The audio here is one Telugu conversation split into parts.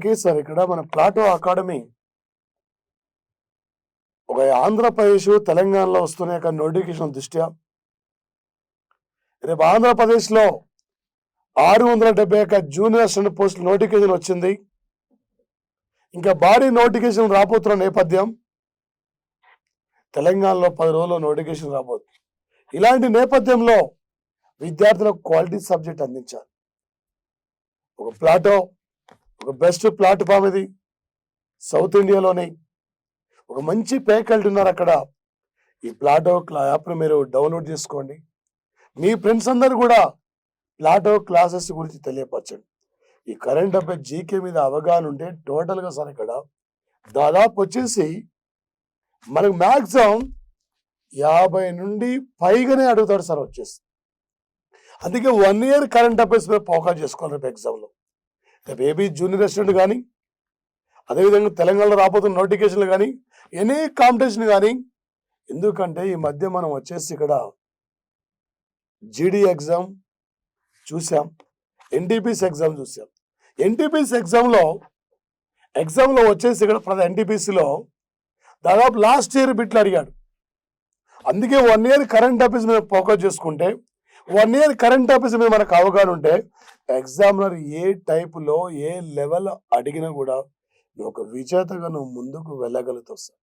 ఓకే సార్, ఇక్కడ మన ప్లాటో అకాడమీ ఒక ఆంధ్రప్రదేశ్ తెలంగాణలో వస్తున్న యొక్క నోటిఫికేషన్ దృష్ట్యా రేపు ఆంధ్రప్రదేశ్లో 671 జూనియర్ అసిస్టెంట్ పోస్టుల నోటిఫికేషన్ వచ్చింది. ఇంకా భారీ నోటిఫికేషన్ రాబోతున్న నేపథ్యం తెలంగాణలో 10 రోజుల్లో నోటిఫికేషన్ రాబోతుంది. ఇలాంటి నేపథ్యంలో విద్యార్థులకు క్వాలిటీ సబ్జెక్ట్ అందించాలి. ఒక ప్లాటో ఒక బెస్ట్ ప్లాట్ఫామ్ ఇది. సౌత్ ఇండియాలోని ఒక మంచి ఫ్యాకల్టీ ఉన్నారు అక్కడ. ఈ ప్లాటో యాప్ను మీరు డౌన్లోడ్ చేసుకోండి. మీ ఫ్రెండ్స్ అందరు కూడా ప్లాటో క్లాసెస్ గురించి తెలియపరచండి. ఈ కరెంట్ అఫైర్స్ జీకే మీద అవగాహన ఉంటే టోటల్గా సార్ ఇక్కడ దాదాపు వచ్చేసి మనకు మ్యాక్సిమం 50 నుండి పైగానే అడుగుతాడు సార్ వచ్చేసి. అందుకే 1 year కరెంట్ అఫైర్స్ మీద ఫోకస్ చేసుకోవాలి రేపు ఎగ్జామ్లో. రేపు ఏబీ జూనియర్ అసిస్టెంట్ కానీ, అదేవిధంగా తెలంగాణలో రాబోతున్న నోటిఫికేషన్లు కానీ, ఎనీ కాంపిటీషన్ కానీ. ఎందుకంటే ఈ మధ్య మనం వచ్చేసి ఇక్కడ జీడీ ఎగ్జామ్ చూసాం, ఎన్టీపీసీ ఎగ్జామ్ చూసాం. ఎన్టీపీసీ ఎగ్జామ్లో వచ్చేసి ఇక్కడ ఎన్టీపీసీలో దాదాపు లాస్ట్ ఇయర్ బిట్లు అడిగాడు. అందుకే 1 year కరెంట్ అఫైర్స్ మీద ఫోకస్ చేసుకుంటే, 1 year కరెంట్ అఫైర్స్ మీద మనకు అవగాహన ఉంటే ఎగ్జామినర్ ఏ టైపులో ఏ లెవెల్ అడిగినా కూడా నువ్వు ఒక విజేతగా నువ్వు ముందుకు వెళ్ళగలుగుతావు సార్,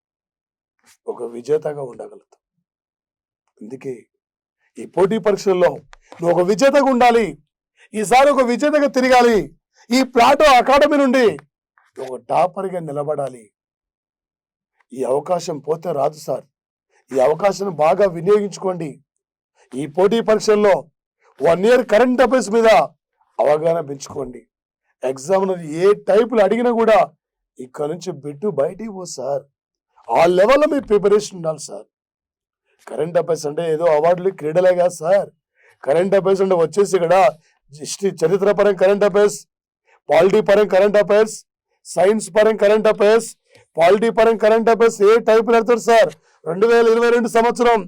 ఒక విజేతగా ఉండగలుగుతావు. అందుకే ఈ పోటీ పరీక్షల్లో నువ్వు ఒక విజేతగా ఉండాలి. ఈసారి ఒక విజేతగా తిరగాలి. ఈ ప్లాటో అకాడమీ నుండి ఒక టాపర్గా నిలబడాలి. ఈ అవకాశం పోతే రాదు సార్. ఈ అవకాశాన్ని బాగా వినియోగించుకోండి. ఈ పోటీ పరీక్షల్లో 1 year కరెంట్ అఫైర్స్ మీద అవగాహన పెంచుకోండి. ఎగ్జామినర్ ఏ టైపులు అడిగినా కూడా ఇక్కడ నుంచి బిట్టు బయటికి పో సార్. ఆ లెవెల్లో మీ ప్రిపరేషన్ ఉండాలి సార్. కరెంట్ అఫైర్స్ అంటే ఏదో అవార్డులు క్రీడలే కాదు సార్. కరెంట్ అఫైర్స్ అంటే వచ్చేసి ఇక్కడ చరిత్ర పరంగా కరెంట్ అఫైర్స్, పాలిటీ పరంగా కరెంట్ అఫైర్స్, సైన్స్ పరంగా కరెంట్ అఫైర్స్, పాలిటీ పరంగా కరెంట్ అఫైర్స్ ఏ టైపులు పెడతారు సార్. 2022 సంవత్సరం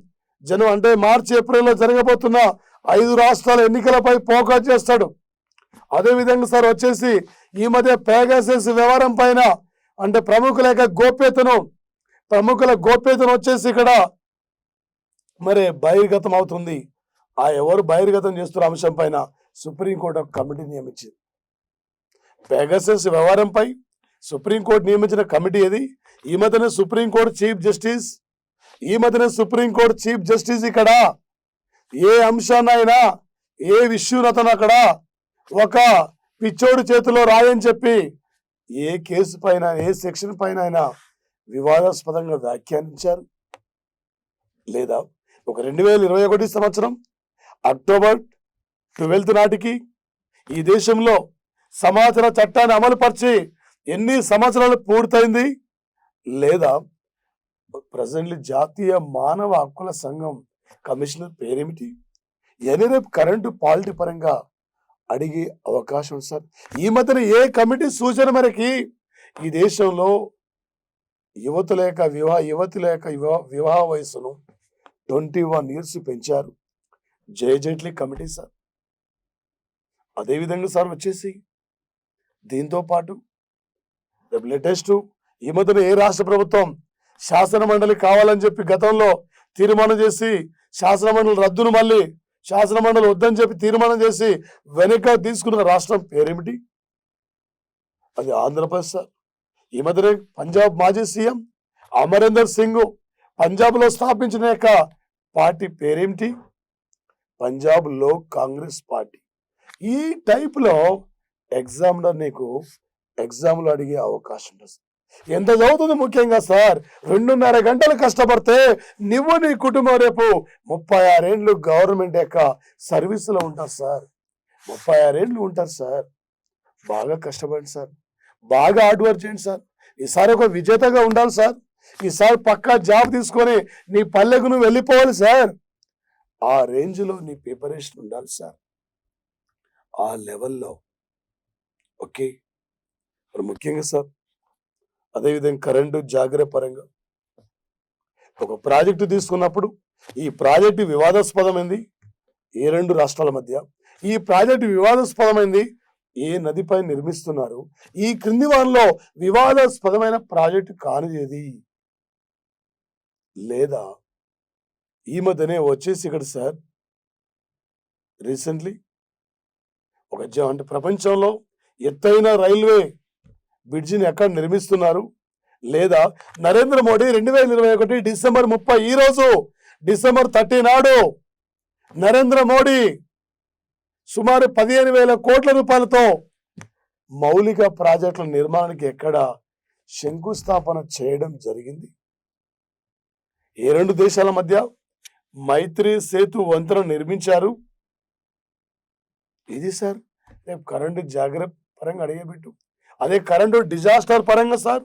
అంటే మార్చి ఏప్రిల్లో జరగబోతున్న 5 రాష్ట్రాల ఎన్నికలపై ఫోకస్ చేస్తాడు. అదేవిధంగా సార్ వచ్చేసి ఈ మధ్య పేగాసస్ వ్యవహారం పైన అంటే ప్రముఖుల గోప్యతను వచ్చేసి ఇక్కడ మరి బహిర్గతం అవుతుంది. ఆ ఎవరు బహిర్గతం చేస్తున్న అంశం పైన సుప్రీంకోర్టు ఒక కమిటీ నియమించింది. పేగాసస్ వ్యవహారంపై సుప్రీంకోర్టు నియమించిన కమిటీ ఏది? ఈ మధ్యనే సుప్రీంకోర్టు చీఫ్ జస్టిస్ ఇక్కడ ఏ అంశాన్నైనా ఏ విషయంలో అక్కడ ఒక పిచ్చోడు చేతిలో రాయని చెప్పి ఏ కేసు పైన ఏ సెక్షన్ పైన అయినా వివాదాస్పదంగా వ్యాఖ్యానించారు. లేదా ఒక 2021 సంవత్సరం అక్టోబర్ 12 నాటికి ఈ దేశంలో సమాచార చట్టాన్ని అమలుపరిచి ఎన్ని సంవత్సరాలు పూర్తయింది? లేదా ప్రజెంట్లీ జాతీయ మానవ హక్కుల సంఘం కమిషనర్ పేరేమిటి? ఇవన్నీ రేపు కరెంటు పాలిటీ పరంగా అడిగే అవకాశం సార్. ఈ మధ్యన ఏ కమిటీ సూచన మేరకి ఈ దేశంలో యువతుల యొక్క వివాహ వయసును 21 years పెంచారు. జేట్లీ కమిటీ సార్. అదేవిధంగా సార్ వచ్చేసి దీంతో పాటు లేటెస్ట్ ఈ మధ్యన ఏ రాష్ట్ర ప్రభుత్వం శాసన మండలి కావాలని చెప్పి గతంలో తీర్మానం చేసి శాసనమండలి రద్దును మళ్ళీ శాసనమండలి వద్దని చెప్పి తీర్మానం చేసి వెనక తీసుకున్న రాష్ట్రం పేరేమిటి? అది ఆంధ్రప్రదేశ్ సార్. ఈ మధ్యనే పంజాబ్ మాజీ సీఎం అమరీందర్ సింగ్ పంజాబ్లో స్థాపించిన యొక్క పార్టీ పేరేమిటి? పంజాబ్ లోక్ కాంగ్రెస్ పార్టీ. ఈ టైప్లో ఎగ్జామ్లో నీకు ఎగ్జామ్లో అడిగే అవకాశం ఉంటుంది. ఎంత చదువుతుంది ముఖ్యంగా సార్? 2.5 గంటలు కష్టపడితే నువ్వు నీ కుటుంబం రేపు 36 ఏళ్ళు గవర్నమెంట్ యొక్క సర్వీసులో ఉంటారు సార్. 36 ఏళ్ళు ఉంటారు సార్. బాగా కష్టపడండి సార్, బాగా హార్డ్ వర్క్ చేయండి సార్. ఈసారి ఒక విజేతగా ఉండాలి సార్. ఈసారి పక్కా జాబ్ తీసుకొని నీ పల్లెకు నువ్వు వెళ్ళిపోవాలి సార్. ఆ రేంజ్లో నీ ప్రిపరేషన్ ఉండాలి సార్, ఆ లెవెల్లో. ఓకే, మరి ముఖ్యంగా సార్ అదేవిధంగా కరెంటు జాగ్రత్త పరంగా ఒక ప్రాజెక్టు తీసుకున్నప్పుడు ఈ ప్రాజెక్టు వివాదాస్పదమైంది ఏ 2 రాష్ట్రాల మధ్య. ఈ ప్రాజెక్టు వివాదాస్పదమైంది ఏ నదిపై నిర్మిస్తున్నారు? ఈ క్రింది వారిలో వివాదాస్పదమైన ప్రాజెక్టు కానిది లేదా? ఈ మధ్యనే వచ్చేసి ఇక్కడ సార్ రీసెంట్లీ అంటే ప్రపంచంలో ఎత్తైన రైల్వే బ్రిడ్జిని ఎక్కడ నిర్మిస్తున్నారు? లేదా నరేంద్ర మోడీ 2021 డిసెంబర్ 30 ఈ రోజు డిసెంబర్ 30 నాడు నరేంద్ర మోడీ సుమారు 15,000 కోట్ల రూపాయలతో మౌలిక ప్రాజెక్టుల నిర్మాణానికి ఎక్కడ శంకుస్థాపన చేయడం జరిగింది? ఏ రెండు దేశాల మధ్య మైత్రి సేతు వంతెన నిర్మించారు? ఇది సార్ రేపు కరెంటు జాగ్రత్త పరంగా అడిగబెట్టు. అదే కరెంటు డిజాస్టర్ పరంగా సార్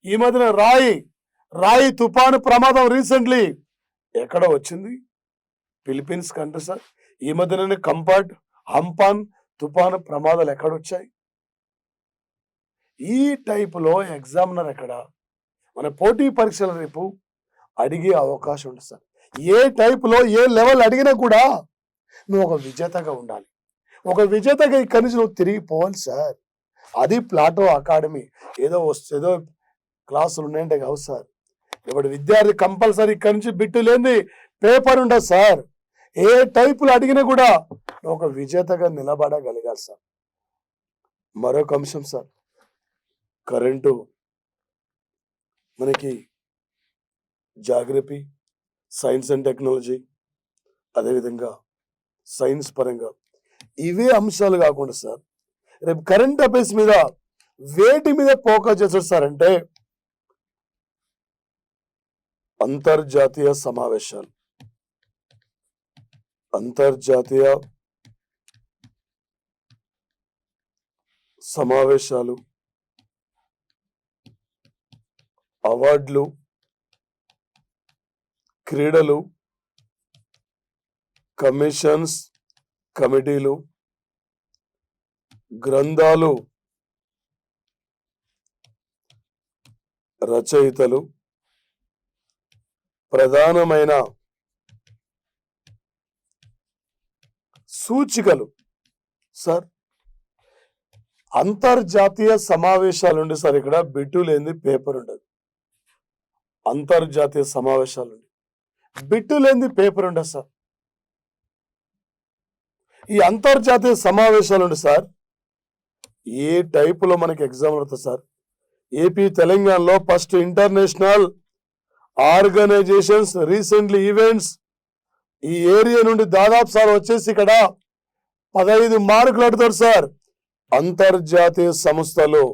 ఈ మధ్యన రాయి తుఫాను ప్రమాదం రీసెంట్లీ ఎక్కడ వచ్చింది? Philippines country sir. ఈ మధ్యనే హంపాన్ తుఫాను ప్రమాదాలు ఎక్కడొచ్చాయి? ఈ టైపులో ఎగ్జామినర్ ఎక్కడ మన పోటీ పరీక్షల రేపు అడిగే అవకాశం ఉంటుంది సార్. ఏ టైపులో ఏ లెవెల్ అడిగినా కూడా నువ్వు ఒక విజేతగా ఉండాలి. ఒక విజేతగా ఇక్కడి నుంచి నువ్వు తిరిగి పోవాలి సార్. అది ప్లాటో అకాడమీ. ఏదో క్లాసులు ఉన్నాయంటే కావు సార్. ఇప్పుడు విద్యార్థి కంపల్సరీ ఇక్కడి నుంచి బిట్టు లేని పేపర్ ఉండదు సార్. ఏ టైపులు అడిగినా కూడా ఒక విజేతగా నిలబడగలిగాలి సార్. మరొక అంశం సార్, కరెంటు మనకి జాగ్రఫీ, సైన్స్ అండ్ టెక్నాలజీ, అదేవిధంగా సైన్స్ పరంగా ఇవే అంశాలు కాకుండా సార్ రేపు కరెంట్ అఫైర్స్ మీద వేటి మీద ఫోకస్ చేస్తారు సార్ అంటే అంతర్జాతీయ సమావేశాలు, అవార్డులు, క్రీడలు, కమిషన్స్, కమిటీలు, గ్రంథాలు, రచయితలు, ప్రధానమైన సూచికలు సార్. అంతర్జాతీయ సమావేశాలు ఉండి సార్ ఇక్కడ బిట్టు లేని పేపర్ ఉండదు. అంతర్జాతీయ సమావేశాలు బిట్టు లేని పేపర్ ఉండదు సార్. ఈ అంతర్జాతీయ సమావేశాలు ఉండి సార్ ఏ టైపులో మనకి ఎగ్జామ్ అవుతుంది సార్. ఏపీ తెలంగాణలో first international organizations recently events ఈ ఏరియా నుండి దాదాపు సార్ వచ్చేసి ఇక్కడ 15 మార్కులు అడుగుతారు సార్. అంతర్జాతీయ సంస్థలు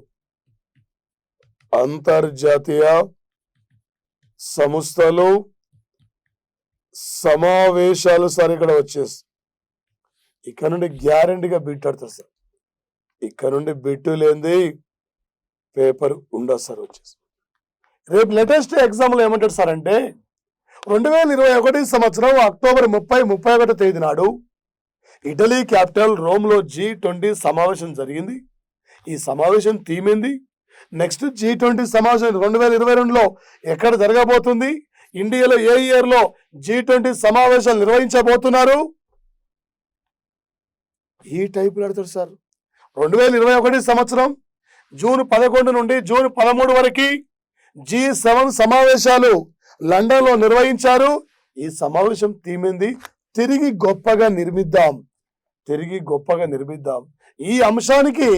సమావేశాలు సార్ ఇక్కడ వచ్చేసి ఇక్కడ నుండి గ్యారంటీగా బిట్ ఆడతారు సార్. ఇక్కడ నుండి బిట్టు లేనిది పేపర్ ఉండదు సార్. వచ్చేసి రేపు లేటెస్ట్ ఎగ్జామ్లో ఏమంటారు సార్ అంటే 2021 సంవత్సరం అక్టోబర్ 30-31 తేదీ నాడు ఇటలీ క్యాపిటల్ రోమ్లో G20 సమావేశం జరిగింది. ఈ సమావేశం థీమ్ ఏంది? నెక్స్ట్ G20 సమావేశం 2022లో ఎక్కడ జరగబోతుంది? ఇండియాలో ఏ ఇయర్లో G20 సమావేశాలు నిర్వహించబోతున్నారు? ఈ టైపులు అడుగుతారు సార్. 2021 సంవత్సరం జూన్ 11 నుండి జూన్ 13 వరకు G7 సమావేశాలు లండన్లో నిర్వహించారు. ఈ సమావేశం థీమ్ ఏంది? తిరిగి గొప్పగా నిర్మిద్దాం. ఈ అంశానికి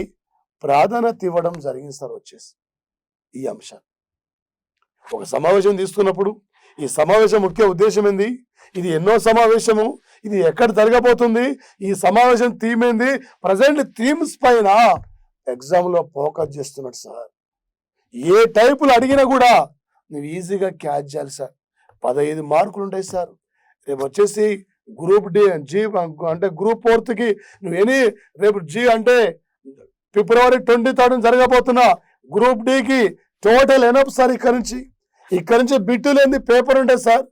ప్రాధాన్యత ఇవ్వడం జరిగింది సార్. వచ్చేసి ఈ అంశాన్ని ఒక సమావేశం తీసుకున్నప్పుడు ఈ సమావేశం ముఖ్య ఉద్దేశం ఏంది? ఇది ఎన్నో సమావేశము, ఇది ఎక్కడ జరగబోతుంది, ఈ సమావేశం థీమ్ ఏంది, ప్రజెంట్ థీమ్స్ పైన ఎగ్జామ్లో ఫోకస్ చేస్తున్నాడు సార్. ఏ టైపులు అడిగినా కూడా నువ్వు ఈజీగా క్యాచ్ చేయాలి సార్. 15 మార్కులు ఉంటాయి సార్. రేపు వచ్చేసి గ్రూప్ డి జీ అంటే గ్రూప్ 4కి నువ్వు రేపు జీ అంటే ఫిబ్రవరి 23 జరగబోతున్నా గ్రూప్ డికి టోటల్ ఎనఫ్ సార్. ఇక్కడ నుంచి బిట్టు లేని పేపర్ ఉంటుంది సార్.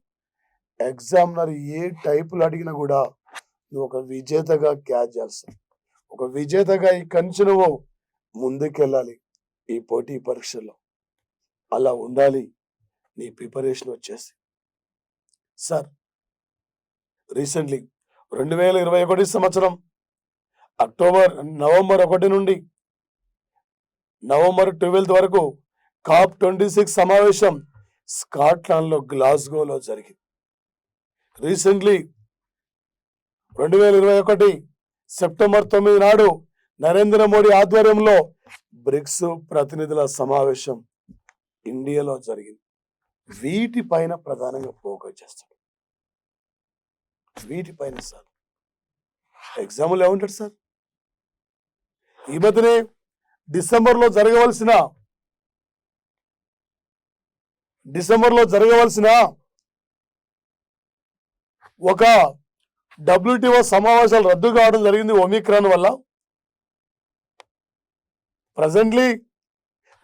ఎగ్జామినర్ ఏ టైపులు అడిగినా కూడా నువ్వు ఒక విజేతగా క్యాచ్ చేయాలి సార్. ఒక విజేతగా ఇక్కడి నుంచి నువ్వు ముందుకెళ్ళాలి ఈ పోటీ పరీక్షల్లో. అలా ఉండాలి నీ ప్రిపరేషన్ వచ్చేసి సార్. రీసెంట్లీ 2021 సంవత్సరం నవంబర్ 1 నుండి నవంబర్ 12 వరకు COP26 సమావేశం స్కాట్లాండ్లో గ్లాస్గోలో జరిగింది. రీసెంట్లీ 2021 సెప్టెంబర్ 9 నాడు నరేంద్ర మోడీ ఆధ్వర్యంలో బ్రిక్స్ ప్రతినిధుల సమావేశం ఇండియాలో జరిగింది. వీటిపైన ప్రధానంగా ఫోకస్ చేస్తాడు. వీటిపైన సార్ ఎగ్జాంపుల్ ఏమంటాడు సార్? ఈ మధ్యనే డిసెంబర్లో జరగవలసిన ఒక WTO సమావేశాలు రద్దు కావడం జరిగింది ఒమిక్రాన్ వల్ల. ప్రజెంట్లీ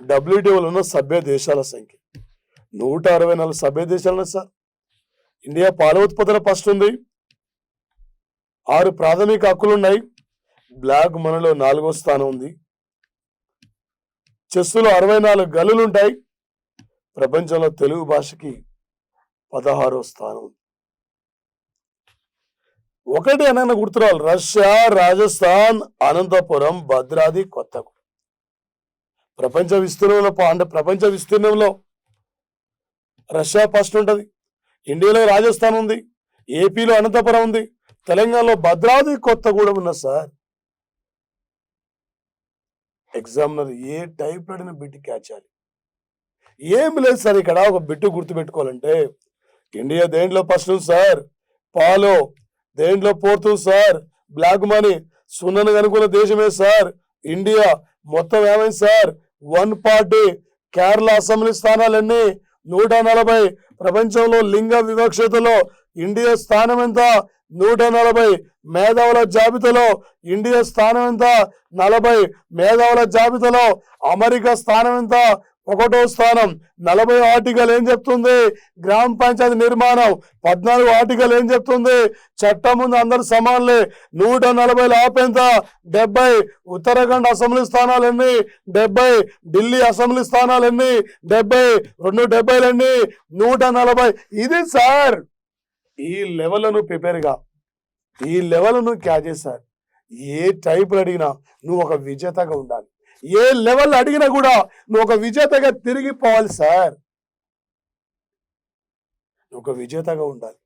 WTOలో ఉన్న సభ్య దేశాల సంఖ్య 164 సభ్య దేశాలు సార్. ఇండియా పాల ఉత్పత్తుల ఫస్ట్ ఉంది. 6 ప్రాథమిక హక్కులు ఉన్నాయి. బ్లాక్ మనీలో 4వ స్థానం ఉంది. చెస్సులో 64 గల్లులు ఉంటాయి. ప్రపంచంలో తెలుగు భాషకి 16వ స్థానం ఉంది. ఒకటి అనగా గుర్తురావాలి, రష్యా, రాజస్థాన్, అనంతపురం, భద్రాద్రి, కొత్తగూడెం. ప్రపంచ విస్తీర్ణంలో రష్యా ఫస్ట్ ఉంటుంది. ఇండియాలో రాజస్థాన్ ఉంది. ఏపీలో అనంతపురం ఉంది. తెలంగాణలో భద్రాద్రి, కొత్తగూడెం ఉన్న సార్. ఎగ్జామినర్ ఏ టైప్ అడిగిన బిట్ క్యాచ్ చేయాలి. ఏం లేదు సార్. ఇక్కడ ఒక బిట్టు గుర్తుపెట్టుకోవాలంటే ఇండియా దేంట్లో ఫస్ట్ ఉంది సార్? పాలో. దేంట్లో ఫోర్త్ సార్? Black money. సున్నను అనుకున్న దేశమే సార్ ఇండియా. మొత్తం ఏమైంది సార్? 140. కేరళ అసెంబ్లీ స్థానాలన్నీ 140. ప్రపంచంలో లింగ వివక్షతలో ఇండియా స్థానం ఎంత? 140. మేధావుల జాబితాలో ఇండియా స్థానం ఎంత? 40. మేధావుల జాబితాలో అమెరికా స్థానం ఎంత? 1వ స్థానం. 40 ఆర్టికల్ ఏం చెప్తుంది? గ్రామ పంచాయతీ నిర్మాణం. 14 ఆర్టికల్ ఏం చెప్తుంది? చట్టం ముందు అందరు సమానులే. 140 ఆపెంత? 70. ఉత్తరాఖండ్ అసెంబ్లీ స్థానాలు ఎన్ని? 70. ఢిల్లీ అసెంబ్లీ స్థానాలు ఎన్ని? 70. 270 ఎన్ని? 140. ఇది సార్. ఈ లెవెల్ను ప్రిపేర్గా, ఈ లెవెల్ను క్యాచ్ చేశారు. ఏ టైపులు అడిగినా నువ్వు ఒక విజేతగా ఉండాలి. ఏ లెవెల్ అడిగినా కూడా నువ్వు ఒక విజేతగా తిరిగిపోవాలి సార్. నువ్వు ఒక విజేతగా ఉండాలి.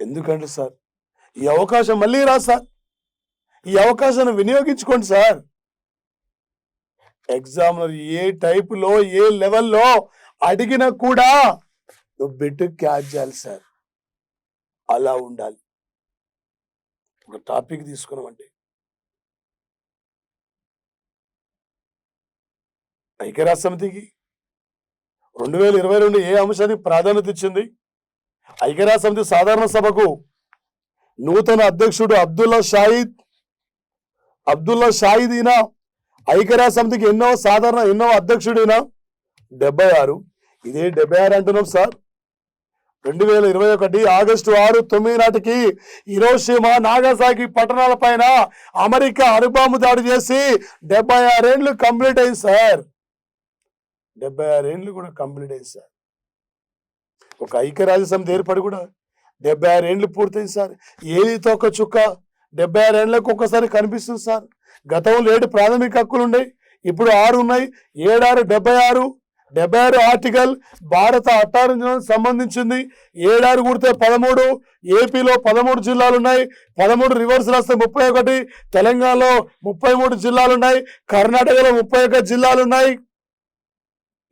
ఎందుకంటే సార్ ఈ అవకాశం మళ్ళీ రా సార్. ఈ అవకాశాన్ని వినియోగించుకోండి సార్. ఎగ్జామినర్ ఏ టైపులో ఏ లెవెల్లో అడిగినా కూడా నువ్వు బిట్ క్యాచ్ చేయాలి సార్. అలా ఉండాలి. ఒక టాపిక్ తీసుకున్నామంటే ఐక్యరాజ్య సమితికి 2022 ఏ అంశానికి ప్రాధాన్యత ఇచ్చింది? ఐక్యరాజ్య సమితి సాధారణ సభకు నూతన అధ్యక్షుడు అబ్దుల్లా షాహిద్ ఈయన ఐక్యరాజ్య సమితికి ఎన్నో అధ్యక్షుడైనా 76. ఇదే 76 అంటున్నాం సార్. 2021 ఆగస్టు 6, 9 నాటికి హిరోషిమా, నాగసాకి పట్టణాల పైన అమెరికా అణుబాంబు దాడి చేసి 76 ఏళ్ళు కంప్లీట్ అయింది సార్. 76 ఏళ్ళు కూడా కంప్లీట్ అయింది సార్. ఒక ఐక్యరాజ్య సమితి ఏర్పడి కూడా 76 ఏళ్ళు పూర్తయింది సార్. ఏలితో ఒక చుక్క 76 ఏళ్ళకు ఒక్కసారి కనిపిస్తుంది సార్. గతంలో 7 ప్రాథమిక హక్కులు ఉన్నాయి, ఇప్పుడు 6 ఉన్నాయి. 7, 6, 76. 76 ఆర్టికల్ భారత అటార్జీకి సంబంధించింది. 7, 6 కూడితే 13. ఏపీలో 13 జిల్లాలు ఉన్నాయి. 13 రివర్స్ రాస్తే 31. తెలంగాణలో 33 జిల్లాలు ఉన్నాయి. కర్ణాటకలో 31 జిల్లాలు ఉన్నాయి.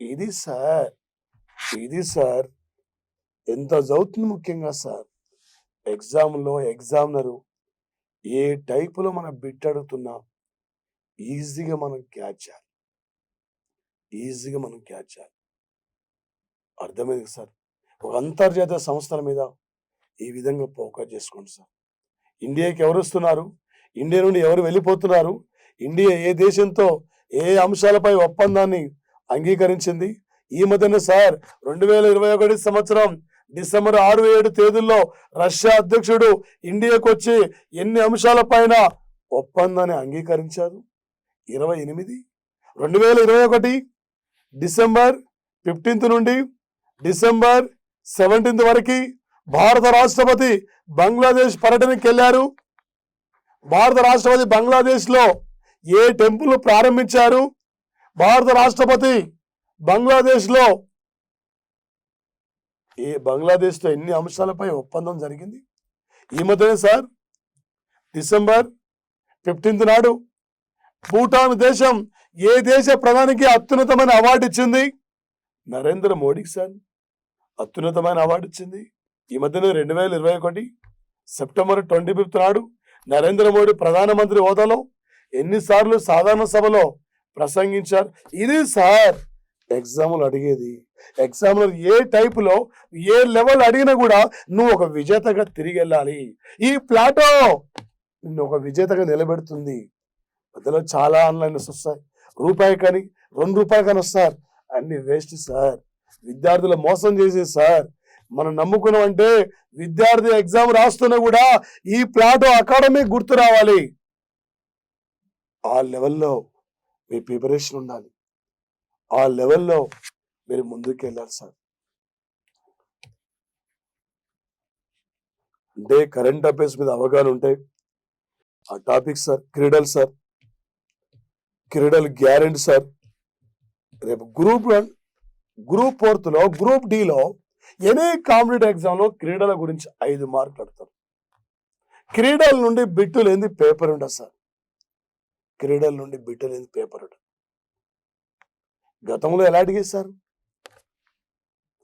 ఇది సార్ ఎంత చదువుతుంది ముఖ్యంగా సార్. ఎగ్జామినరు ఏ టైపులో మనం బిట్ అడుగుతున్నా ఈజీగా మనం క్యాచ్ చేయాలి. అర్థమైంది సార్. ఒక అంతర్జాతీయ సంస్థల మీద ఈ విధంగా ఫోకస్ చేసుకోండి సార్. ఇండియాకి ఎవరు వస్తున్నారు? ఇండియా నుండి ఎవరు వెళ్ళిపోతున్నారు? ఇండియా ఏ దేశంతో ఏ అంశాలపై ఒప్పందాన్ని అంగీకరించింది? ఈ మధ్యన సార్ 2021 సంవత్సరం డిసెంబర్ 6, 7 తేదీల్లో రష్యా అధ్యక్షుడు ఇండియాకు వచ్చి ఎన్ని అంశాలపైన ఒప్పందాన్ని అంగీకరించారు? 28. 2021 డిసెంబర్ 15 నుండి డిసెంబర్ 17 వరకు భారత రాష్ట్రపతి బంగ్లాదేశ్ పర్యటనకి వెళ్ళారు. భారత రాష్ట్రపతి బంగ్లాదేశ్ లో ఏ టెంపుల్ ప్రారంభించారు? భారత రాష్ట్రపతి బంగ్లాదేశ్ లో బంగ్లాదేశ్ తో ఎన్ని అంశాలపై ఒప్పందం జరిగింది? ఈ మధ్యనే సార్ డిసెంబర్ 15 నాడు భూటాన్ దేశం ఏ దేశ ప్రధానికి అత్యున్నతమైన అవార్డు ఇచ్చింది? నరేంద్ర మోడీకి సార్ అత్యున్నతమైన అవార్డు ఇచ్చింది. ఈ మధ్యన 2021 సెప్టెంబర్ 25 నాడు నరేంద్ర మోడీ ప్రధానమంత్రి హోదాలో ఎన్నిసార్లు సాధారణ సభలో ప్రసంగించారు? ఇది సార్ ఎగ్జామ్లు అడిగేది. ఎగ్జామ్లో ఏ టైపులో ఏ లెవెల్ అడిగినా కూడా నువ్వు ఒక విజేతగా తిరిగి వెళ్ళాలి. ఈ ప్లాటో నిన్ను ఒక విజేతగా నిలబెడుతుంది. మధ్యలో చాలా ఆన్లైన్స్ వస్తాయి, రూపాయి కానీ 2 రూపాయలు కానీ వస్తారు, అన్ని వేస్ట్ సార్. విద్యార్థులు మోసం చేసే సార్. మనం నమ్ముకున్నామంటే విద్యార్థి ఎగ్జామ్ రాస్తున్నా కూడా ఈ ప్లాటో అకాడమీ గుర్తు రావాలి. ఆ లెవెల్లో మీ ప్రిపరేషన్ ఉండాలి, ఆ లెవెల్లో మీరు ముందుకు వెళ్ళాలి సార్. అంటే కరెంట్ అఫైర్స్ మీద అవగాహన ఉంటాయి. ఆ టాపిక్ సార్ క్రీడలు సార్, క్రీడలు గ్యారెంటీ సార్. రేపు గ్రూప్ 4 లో గ్రూప్ డిలో ఎనీ కాంపిటేటివ్ ఎగ్జామ్ లో క్రీడల గురించి 5 మార్కులు అడతారు. క్రీడల నుండి బిట్టు లేని పేపర్ ఉండదు సార్. క్రీడల నుండి బిట్టు లేని పేపర్ ఉండదు. గతంలో ఎలా అడిగేశారు?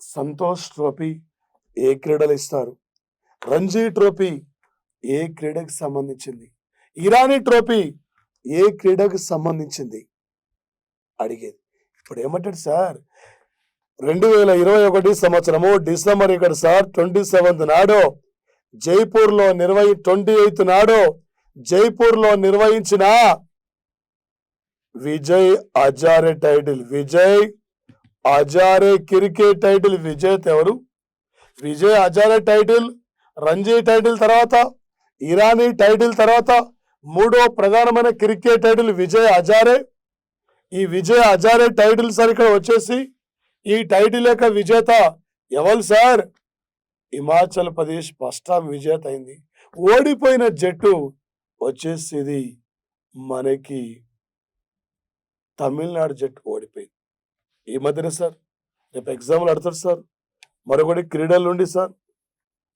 సంతోష్ ట్రోఫీ ఏ క్రీడలు ఇస్తారు? రంజీ ట్రోఫీ ఏ క్రీడకు సంబంధించింది? ఇరానీ ట్రోఫీ ఏ క్రీడకు సంబంధించింది అడిగేది. ఇప్పుడు ఏమంటాడు సార్, 2021 సంవత్సరము డిసెంబర్ సార్ 27 నాడు జైపూర్ లో 28 నాడు జైపూర్ లో నిర్వహించిన Vijay Hazare title, Vijay Hazare cricket title విజేత ఎవరు? విజయ్ హజారే టైటిల్ రంజీ టైటిల్ తర్వాత, ఇరానీ టైటిల్ తర్వాత 3వ ప్రధానమైన క్రికెట్ టైటిల్ విజయ్ హజారే. ఈ విజయ్ హజారే టైటిల్ సార్ ఇక్కడ వచ్చేసి ఈ టైటిల్ యొక్క విజేత ఎవరు sir? Himachal Pradesh first time విజేత అయింది. ఓడిపోయిన జట్టు వచ్చేసి ఇది మనకి తమిళనాడు జట్టు ఓడిపోయింది. ఈ మధ్యనే సార్ రేపు ఎగ్జామ్లు ఆడతారు సార్. మరొకటి క్రీడల నుండి సార్,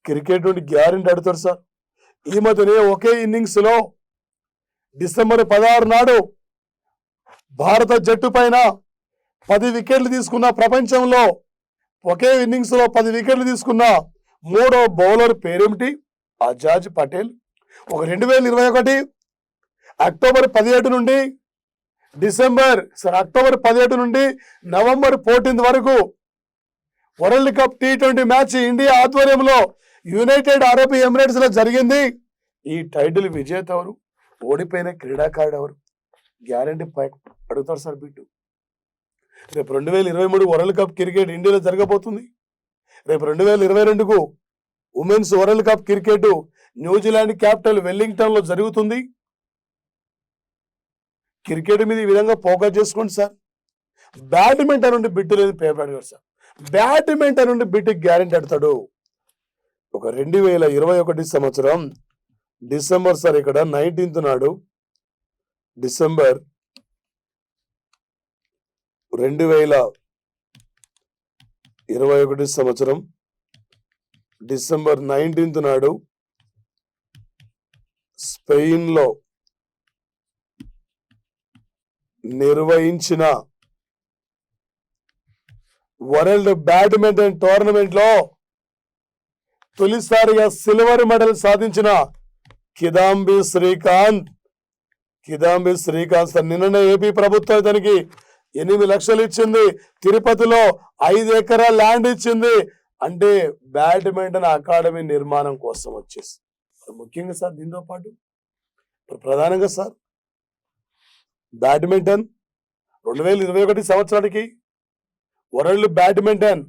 క్రికెట్ నుండి గ్యారెంటీ ఆడతారు సార్. ఈ మధ్యనే ఒకే ఇన్నింగ్స్ లో డిసెంబర్ 16 నాడు భారత జట్టు పైన 10 వికెట్లు తీసుకున్న, ప్రపంచంలో ఒకే ఇన్నింగ్స్ లో 10 వికెట్లు తీసుకున్న 3వ బౌలర్ పేరేమిటి? అజాజ్ పటేల్. ఒక 2021 అక్టోబర్ 17 నుండి అక్టోబర్ 17 నుండి నవంబర్ 14 వరకు world cup T20 match India ఆధ్వర్యంలో యునైటెడ్ అరబ్ ఎమిరేట్స్ లో జరిగింది. ఈ టైటిల్ విజేత ఎవరు? ఓడిపోయిన క్రీడాకారుడు ఎవరు? గ్యారెంటీ అడుగుతారు సార్ బిట్టు. రేపు 2023 వరల్డ్ కప్ క్రికెట్ ఇండియాలో జరగబోతుంది. రేపు 2022కు women's world cup cricket New Zealand capital Wellington లో జరుగుతుంది. క్రికెట్ మీద ఈ విధంగా ఫోకస్ చేసుకోండి సార్. బ్యాడ్మింటన్ నుండి బిట్టు లేదు పేపర్ అడిగారు సార్. బ్యాడ్మింటన్ నుండి బిట్టు గ్యారెంటీ అడతాడు. ఒక 2021 సంవత్సరం డిసెంబర్ సార్ ఇక్కడ 19th నాడు డిసెంబర్ 2021 సంవత్సరం డిసెంబర్ 19th నాడు స్పెయిన్ లో నిర్వహించిన వరల్డ్ బ్యాడ్మింటన్ టోర్నమెంట్ లో తొలిసారిగా సిల్వర్ మెడల్ సాధించిన కిదాంబి శ్రీకాంత్ సార్ నిన్ననే ఏపీ ప్రభుత్వం ఇతనికి 8 లక్షలు ఇచ్చింది. తిరుపతిలో 5 ఎకరాల ల్యాండ్ ఇచ్చింది. అంటే బ్యాడ్మింటన్ అకాడమీ నిర్మాణం కోసం వచ్చేసి ముఖ్యంగా సార్ దీంతో పాటు ప్రధానంగా సార్ బ్యాడ్మింటన్ 2021 సంవత్సరానికి వరల్డ్ బ్యాడ్మింటన్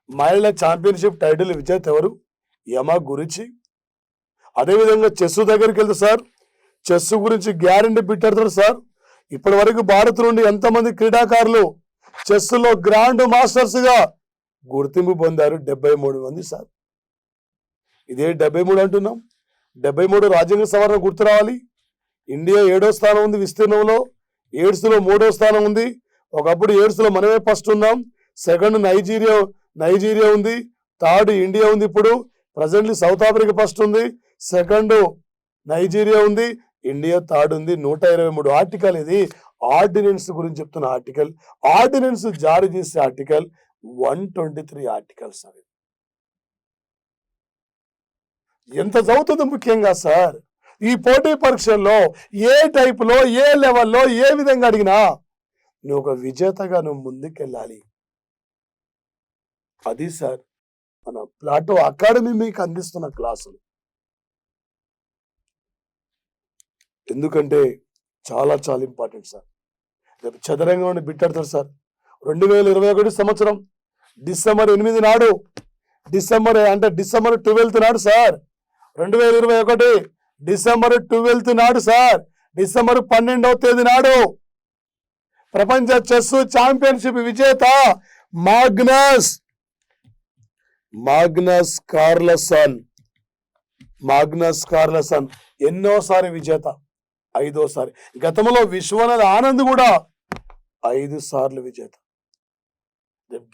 మహిళల ఛాంపియన్షిప్ టైటిల్ విజేత ఎవరు? యమా గురించి. అదేవిధంగా చెస్ దగ్గరికి వెళ్తే సార్ చెస్ గురించి గ్యారెంటీ పెట్టారు సార్. ఇప్పటి వరకు భారత్ నుండి ఎంతమంది క్రీడాకారులు చెస్ లో గ్రాండ్ మాస్టర్స్ గా గుర్తింపు పొందారు? 73 మంది సార్. ఇదే 73 అంటున్నాం. 73 రాజ్యాంగ సవరణ గుర్తు రావాలి. ఇండియా 7వ స్థానం ఉంది విస్తీర్ణంలో, ఎయిడ్స్ లో 3వ స్థానం ఉంది. ఒకప్పుడు ఎయిడ్స్ లో మనమే ఫస్ట్ ఉన్నాం. సెకండ్ నైజీరియా ఉంది, థర్డ్ ఇండియా ఉంది. ఇప్పుడు ప్రజెంట్లీ సౌత్ ఆఫ్రికా ఫస్ట్ ఉంది, సెకండ్ నైజీరియా ఉంది, ఇండియా థర్డ్ ఉంది. 123 ఆర్టికల్. ఇది ఆర్డినెన్స్ గురించి చెప్తున్న ఆర్టికల్. ఆర్డినెన్స్ జారీ చేసే ఆర్టికల్ 123 ఆర్టికల్స్. అవి ఎంత చదువుతుందో ముఖ్యంగా సార్. ఈ పోటీ పరీక్షల్లో ఏ టైపులో, ఏ లెవెల్లో, ఏ విధంగా అడిగినా నువ్వు ఒక విజేతగా నువ్వు ముందుకెళ్ళాలి. అది సార్ మన ప్లాటో అకాడమీ మీకు అందిస్తున్న క్లాసులు. ఎందుకంటే చాలా చాలా ఇంపార్టెంట్ సార్. రేపు చదరంగంలో బిట్టాడతారు సార్. 2021 సంవత్సరం డిసెంబర్ 8 నాడు, డిసెంబర్ 12th నాడు సార్, 2021 డిసెంబర్ 12th నాడు సార్, డిసెంబర్ 12వ తేదీ నాడు ప్రపంచ చెస్ ఛాంపియన్షిప్ విజేత మాగ్నస్ కార్లసన్ ఎన్నోసారి విజేత, 5వసారి. గతంలో విశ్వనాథ్ ఆనంద్ కూడా 5 సార్లు విజేత.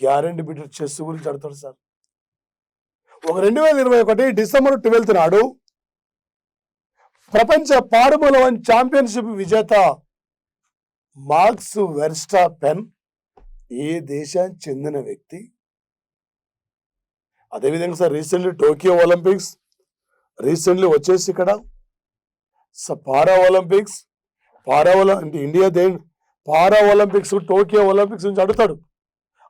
గ్యారెంటీ బిట్ చెస్ గురించి అడుగుతాడు సార్. ఒక 2021 డిసెంబర్ 12th నాడు ప్రపంచ ఫార్ములా 1 ఛాంపియన్షిప్ విజేత మాక్స్ వెర్స్టాపెన్ ఏ దేశానికి చెందిన వ్యక్తి? అదేవిధంగా sir recently Tokyo Olympics recently వచ్చేసి ఇక్కడ పారా ఒలింపిక్స్ అంటే ఇండియా పారా ఒలింపిక్స్, టోక్యో ఒలింపిక్స్ నుంచి అడుగుతాడు.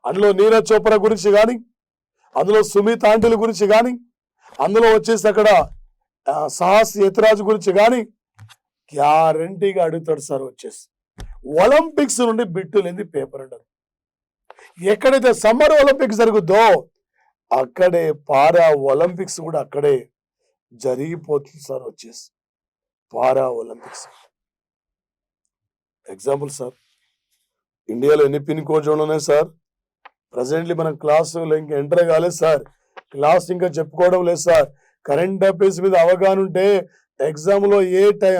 అందులో నీరజ్ చోప్రా గురించి కానీ, అందులో సుమిత్ ఆంటిల్ గురించి కానీ, అందులో వచ్చేసి అక్కడ సాహస్ యతిరాజ్ గురించి కానీ గ్యారంటీగా అడుగుతాడు సార్. వచ్చేసి ఒలింపిక్స్ నుండి బిట్టు లేని పేపర్ ఉండదు. ఎక్కడైతే సమ్మర్ ఒలింపిక్స్ జరుగుద్దో అక్కడే పారా ఒలింపిక్స్ కూడా అక్కడే జరిగిపోతుంది సార్. వచ్చేసి పారా ఒలింపిక్స్ ఎగ్జాంపుల్ సార్. ఇండియాలో ఎన్ని పిన్ కోడ్ జోన్లు ఉన్నాయి సార్? ప్రజెంట్లీ మనం క్లాసులో ఇంకా ఎంటర్ కాలేదు సార్. క్లాస్ ఇంకా చెప్పుకోవడం లేదు సార్. కరెంట్ అఫైర్స్ మీద అవగాహన ఉంటే ఎగ్జామ్లో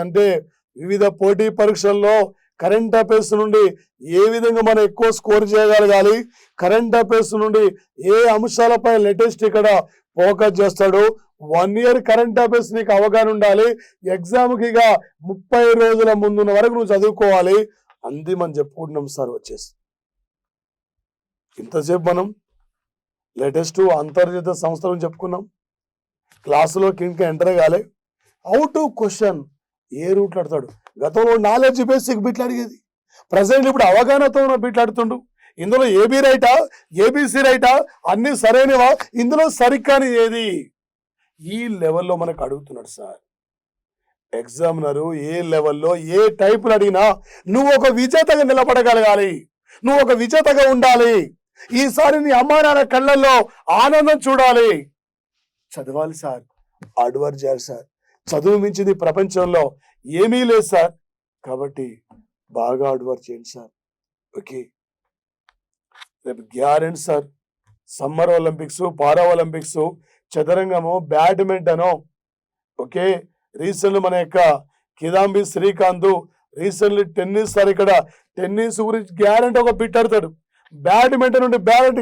అంటే వివిధ పోటీ పరీక్షల్లో కరెంట్ అఫైర్స్ నుండి ఏ విధంగా మనం ఎక్కువ స్కోర్ చేయగలగాలి, కరెంట్ అఫైర్స్ నుండి ఏ అంశాలపై లేటెస్ట్ ఇక్కడ ఫోకస్ చేస్తాడు. 1 year కరెంట్ అఫైర్స్ నీకు అవగాహన ఉండాలి. ఎగ్జామ్కి ఇక 30 రోజుల ముందున్న వరకు నువ్వు చదువుకోవాలి. అంది మనం చెప్పుకుంటున్నాం సార్. వచ్చేసి ఇంతసేపు మనం లేటెస్ట్ అంతర్జాతీయ సంస్థలను చెప్పుకున్నాం. క్లాసులోకి ఇంకా ఎంటర్ కాలే. హౌ టు క్వశ్చన్ ఏ రూట్లో అడతాడు? గతంలో నాలెడ్జ్ బేసిక్ బిట్లు అడిగేది, ప్రజెంట్ ఇప్పుడు అవగాహనతో ఉన్న బిట్లు అడుతుండు. ఇందులో ఏబీ రైటా, ఏబిసి రైటా, అన్ని సరైనవా, ఇందులో సరికాని ఏది? ఈ లెవెల్లో మనకు అడుగుతున్నాడు సార్ ఎగ్జామినరు. ఏ లెవెల్లో ఏ టైపులు అడిగినా నువ్వు ఒక విజేతగా నిలబడగలగాలి, నువ్వు ఒక విజేతగా ఉండాలి. ఈసారి నీ అమ్మా నాన్న కళ్ళల్లో ఆనందం చూడాలి. చదవాలి సార్, హార్డ్ వర్క్ చేయాలి సార్. చదువు మించింది ప్రపంచంలో ఏమీ లేదు సార్. కాబట్టి బాగా హార్డ్ వర్క్ చేయండి సార్. ఓకే, రేపు గ్యారెంటీ సార్. సమ్మర్ ఒలింపిక్స్, పారా ఒలింపిక్స్, చదరంగము, బ్యాడ్మింటను. ఓకే, రీసెంట్ మన యొక్క Kidambi Srikanth recently tennis sir. ఇక్కడ టెన్నిస్ గురించి గ్యారెంటీ ఒక బిట్ ఆడతాడు, బ్యాడ్మింటన్ నుండి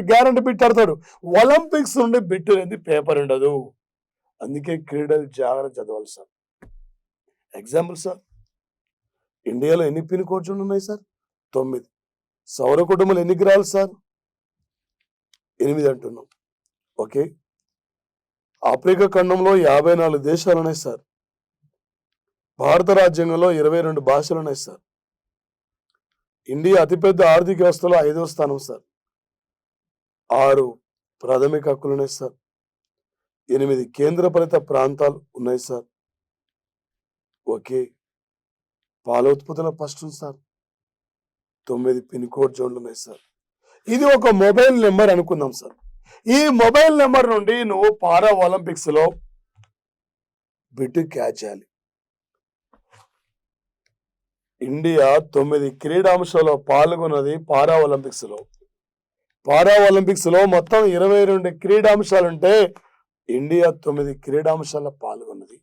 గ్యారెంటీ బిట్ ఆడతాడు. ఒలింపిక్స్ నుండి బిట్ అనేది పేపర్ ఉండదు. అందుకే క్రీడలు జాగ్రత్త చదవాలి సార్. ఎగ్జాంపుల్ సార్, ఇండియాలో ఎన్ని పిన్ కోడ్స్ ఉన్నాయి సార్? 9. సౌర కుటుంబాలు ఎన్ని గ్రహాలు సార్? 8 అంటున్నాం. ఓకే, ఆఫ్రికా ఖండంలో 54 దేశాలు ఉన్నాయి సార్. భారత రాజ్యాంగంలో 22 భాషలు ఉన్నాయి సార్. ఇండియా అతిపెద్ద ఆర్థిక వ్యవస్థలో 5వ స్థానం సార్. 6 ప్రాథమిక హక్కులు ఉన్నాయి సార్. 8 కేంద్రపాలిత ప్రాంతాలు ఉన్నాయి సార్. ఓకే, పాల ఉత్పత్తుల ఫస్ట్ సార్. 9 పిన్ కోడ్ జోన్లు ఉన్నాయి సార్. ఇది ఒక మొబైల్ నెంబర్ అనుకుందాం సార్. ఈ మొబైల్ నెంబర్ నుండి నువ్వు పారా ఒలింపిక్స్ లో బిట్ క్యాచ్ చేయాలి. ఇండియా 9 క్రీడాంశాల్లో పాల్గొన్నది పారా ఒలింపిక్స్ లో. పారా ఒలింపిక్స్ లో మొత్తం 22 క్రీడాంశాలుంటే ఇండియా 9 క్రీడాంశాల్లో పాల్గొన్నది.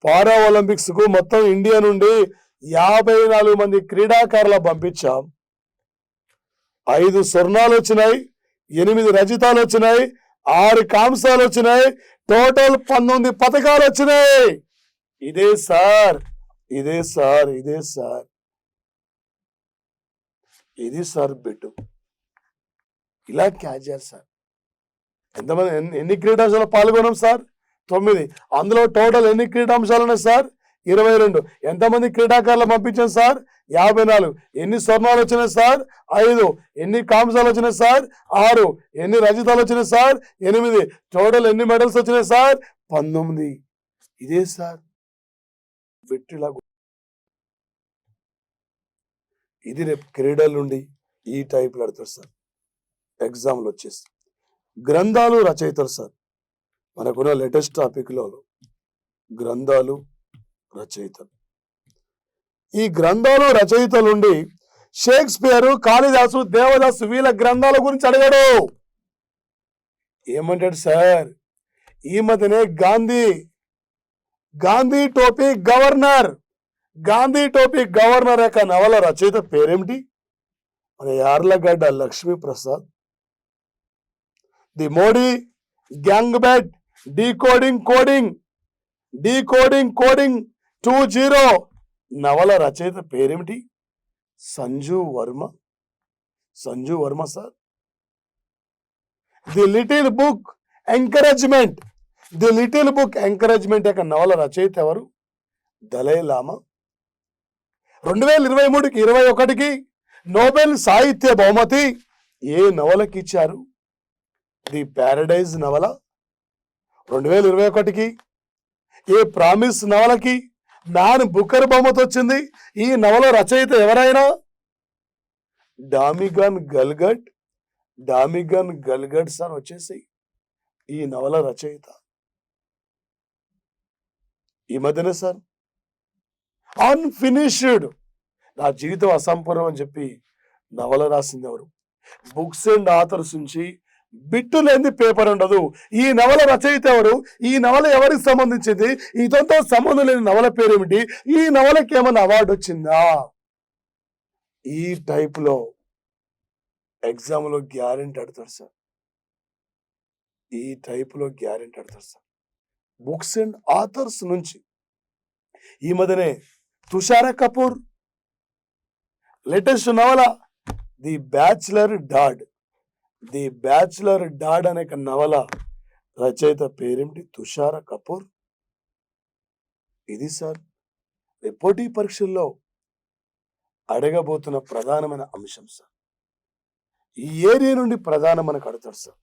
పారా ఒలింపిక్స్ కు మొత్తం ఇండియా నుండి 54 మంది క్రీడాకారులు పంపించాం. 5 స్వర్ణాలు వచ్చినాయి, 8 రజితాలు వచ్చినాయి, 6 కాంస్యాలు వచ్చినాయి, టోటల్ 19 పథకాలు వచ్చినాయి. ఇదే సార్ ఇది సార్ బిడ్డు. ఇలా క్యాచ్ చేయాలి సార్. ఎంతమంది ఎన్ని క్రీడాంశాలు పాల్గొన్నాం సార్? 9. అందులో టోటల్ ఎన్ని క్రీడాంశాలు ఉన్నాయి సార్? 22. ఎంతమంది క్రీడాకారులు పంపించాం సార్? 54. ఎన్ని స్వర్ణాలు వచ్చినాయి సార్? 5. ఎన్ని కాంస్యాలు వచ్చినాయి సార్? 6. ఎన్ని రజితాలు వచ్చినాయి సార్? 8. టోటల్ ఎన్ని మెడల్స్ వచ్చినాయి సార్? 19. ఇదే సార్ వెట్టిలా. ఇది రేపు క్రీడల నుండి ఈ టైప్ అడుగుతారు సార్. ఎగ్జామ్లు వచ్చేసి గ్రంథాలు రచయితలు సార్. మనకున్న లేటెస్ట్ టాపిక్లో గ్రంథాలు రచయితలు. ఈ గ్రంథాలు రచయితల నుండి షేక్స్పియర్, కాళిదాసు, దేవదాసు వీళ్ళ గ్రంథాల గురించి అడిగాడు. ఏమంటాడు సార్? ఈ మధ్యనే గాంధీ టోపీ గవర్నర్ యొక్క నవల రచయిత పేరేమిటి? మన Yarlagadda Lakshmi Prasad. The Modi gang bat decoding coding 2.0 నవల రచయిత పేరేమిటి? Sanju Varma sir. The little book encouragement యొక్క నవల రచయిత ఎవరు? దలై లామా. 2023కి 21కి నోబెల్ సాహిత్య బహుమతి ఏ నవలకి ఇచ్చారు? ది ప్యారడైజ్ నవల. 2021కి ఏ ప్రామిస్ నవలకి నాన్ బుకర్ బహుమతి వచ్చింది? ఈ నవల రచయిత ఎవరైనా? డామిగన్ గల్గట్ సార్ వచ్చేసి ఈ నవల రచయిత. ఈ మధ్యనే సార్ అన్ఫినిష్డ్, నా జీవితం అసంపూర్ణం అని చెప్పి నవల రాసింది ఎవరు? బుక్స్ అండ్ ఆథర్స్ నుంచి బిట్టు లేని పేపర్ ఉండదు. ఈ నవల రచయిత ఎవరు? ఈ నవల ఎవరికి సంబంధించింది? ఇదంతా సంబంధం లేని నవల పేరేమిటి? ఈ నవలకి ఏమైనా అవార్డు వచ్చిందా? ఈ టైప్ లో ఎగ్జామ్ లో గ్యారెంటీ అడతారు సార్. బుక్స్ అండ్ ఆథర్స్ నుంచి. ఈ మధ్యనే తుషార కపూర్ లేటెస్ట్ నవల ది బ్యాచులర్ డాడ్ అనే నవల రచయిత పేరేమిటి? తుషార కపూర్. ఇది సార్ రిపోర్టీ పరీక్షల్లో అడగబోతున్న ప్రధానమైన అంశం సార్. ఈ ఏరియా నుండి ప్రధానం మనకు అడుగుతాడు సార్.